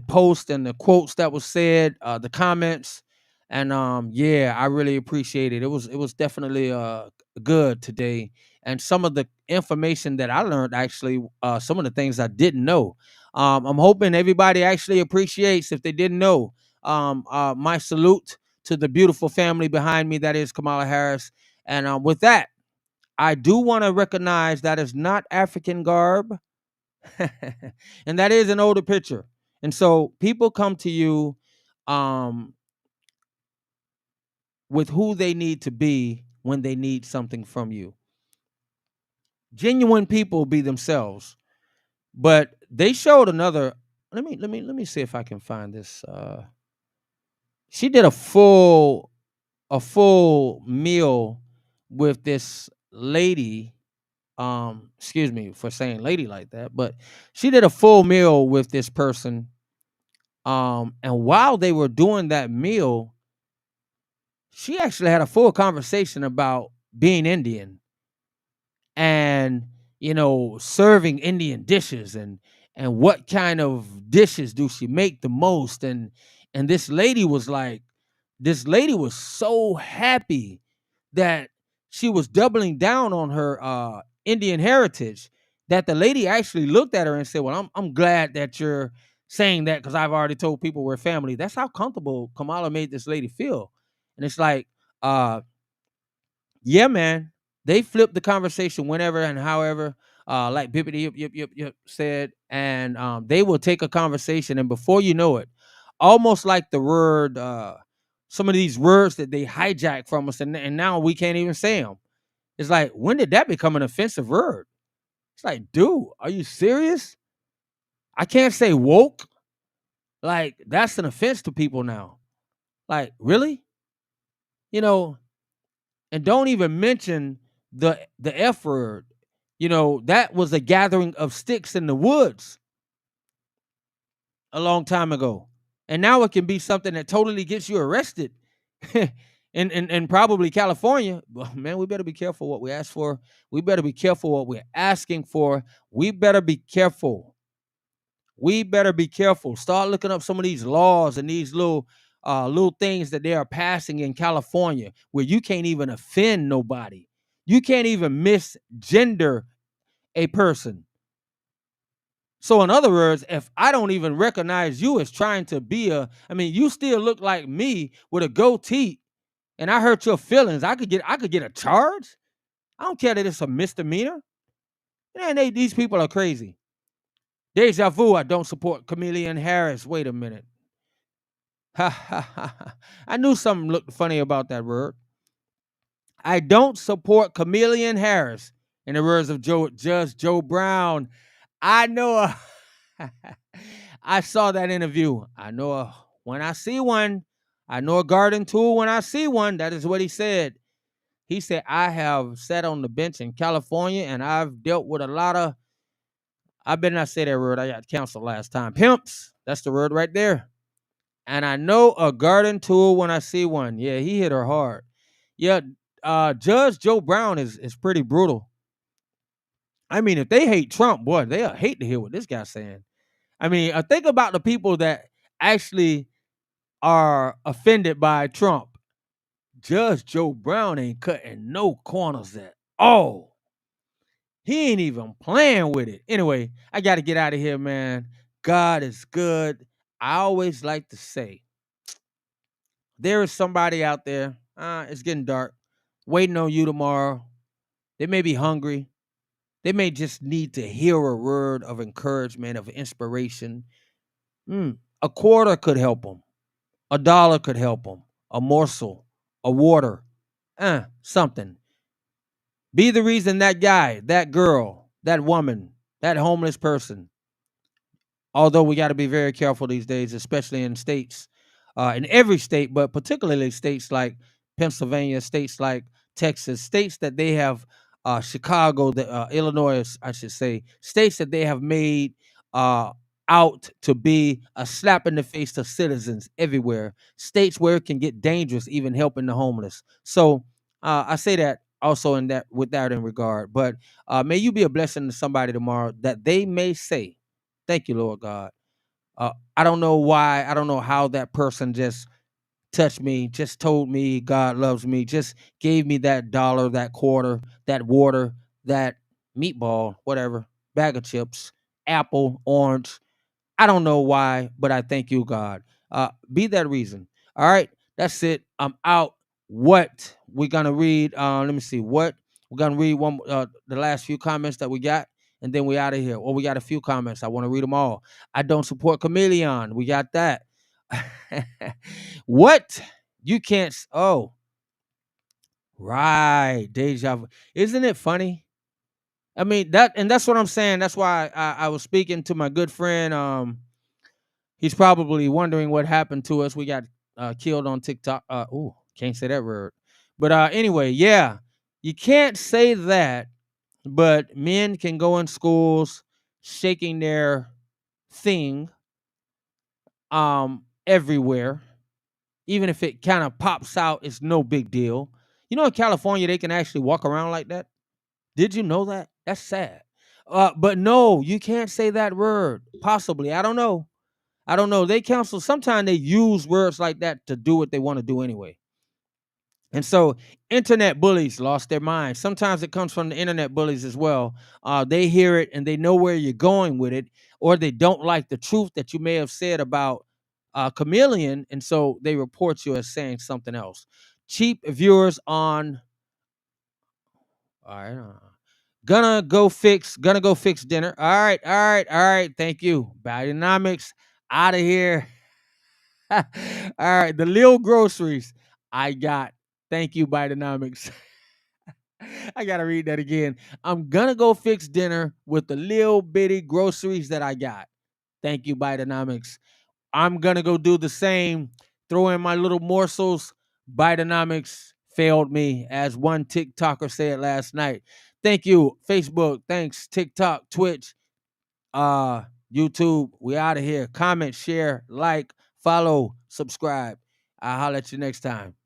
post and the quotes that was said, the comments, and yeah, I really appreciate it. It was definitely good today, and some of the information that I learned actually, some of the things I didn't know. I'm hoping everybody actually appreciates if they didn't know. My salute to the beautiful family behind me, that is Kamala Harris, and with that, I do want to recognize that is not African garb. And that is an older picture. And so people come to you um with who they need to be when they need something from you. Genuine people be themselves. But they showed another, let me see if I can find this. She did a full meal with this lady. Excuse me for saying lady like that, but she did a full meal with this person. And while they were doing that meal, she actually had a full conversation about being Indian and, serving Indian dishes, and what kind of dishes do she make the most. And this lady was so happy that she was doubling down on her Indian heritage, that the lady actually looked at her and said, "Well, I'm glad that you're saying that, because I've already told people we're family." That's how comfortable Kamala made this lady feel. And it's like, uh, yeah, man, they flipped the conversation whenever and however, like Bippity Yip Yip Yip Yip said, and they will take a conversation, and before you know it, almost like the word, some of these words that they hijack from us, and now we can't even say them. It's like, when did that become an offensive word? It's like, dude, are you serious? I can't say woke. Like, that's an offense to people now. Like, really? You know, And don't even mention the F word. You know, that was a gathering of sticks in the woods a long time ago. And now it can be something that totally gets you arrested. in probably California. Well, man, we better be careful what we ask for. We better be careful what we're asking for. We better be careful. We better be careful. Start looking up some of these laws and these little things that they are passing in California where you can't even offend nobody. You can't even misgender a person. So in other words, if I don't even recognize you as trying to be you still look like me with a goatee, and I hurt your feelings, I could get a charge. I don't care that it's a misdemeanor. Man, these people are crazy. Deja vu. I don't support Chameleon Harris. Wait a minute. Ha ha ha. I knew something looked funny about that word. I don't support Chameleon Harris. In the words of Judge Joe Brown, I know I saw that interview. I know when I see one. I know a garden tool when I see one. That is what he said. He said, I have sat on the bench in California and I've dealt with a lot of, I better not say that word. I got canceled last time. Pimps. That's the word right there. And I know a garden tool when I see one. Yeah, he hit her hard. Yeah, Judge Joe Brown is pretty brutal. I mean, if they hate Trump, boy, they'll hate to hear what this guy's saying. I mean, think about the people that actually are offended by Trump. Judge Joe Brown ain't cutting no corners at all. He ain't even playing with it. Anyway, I got to get out of here, man. God is good. I always like to say, there is somebody out there, it's getting dark, waiting on you tomorrow. They may be hungry. They may just need to hear a word of encouragement, of inspiration. A quarter could help them. $1 could help them. A morsel, a water, something. Be the reason that guy, that girl, that woman, that homeless person. Although we got to be very careful these days, especially in states, in every state, but particularly states like Pennsylvania, states like Texas, states that they have, Chicago, Illinois, I should say, states that they have made out to be a slap in the face to citizens everywhere, states where it can get dangerous, even helping the homeless. So I say that also in that with that in regard. But may you be a blessing to somebody tomorrow that they may say, thank you, Lord God. I don't know why. I don't know how that person just touched me, just told me God loves me, just gave me that dollar, that quarter, that water, that meatball, whatever, bag of chips, apple, orange. I don't know why, but I thank you, God. Be that reason. All right, that's it. I'm out. What we're gonna read? Let me see. What we're gonna read one the last few comments that we got, and then we out of here. Well, we got a few comments. I want to read them all. I don't support Chameleon. We got that. What you can't? Oh, right, deja vu. Isn't it funny? I mean that's what I'm saying. That's why I was speaking to my good friend. He's probably wondering what happened to us. We got killed on TikTok. Can't say that word. But anyway, yeah, you can't say that. But men can go in schools shaking their thing everywhere. Even if it kind of pops out, it's no big deal. You know, in California, they can actually walk around like that. Did you know that? That's sad. But no, you can't say that word. Possibly. I don't know. I don't know. They counsel. Sometimes they use words like that to do what they want to do anyway. And so internet bullies lost their mind. Sometimes it comes from the internet bullies as well. They hear it and they know where you're going with it, or they don't like the truth that you may have said about Chameleon, and so they report you as saying something else. Cheap viewers on. All right. Gonna go fix dinner. All right, all right, all right. Thank you. Bidenomics out of here. All right, the little groceries I got. Thank you, Bidenomics. I gotta read that again. I'm gonna go fix dinner with the little bitty groceries that I got. Thank you, Bidenomics. I'm gonna go do the same. Throw in my little morsels. Bidenomics failed me, as one TikToker said last night. Thank you, Facebook. Thanks, TikTok, Twitch, YouTube. We out of here. Comment, share, like, follow, subscribe. I'll holler at you next time.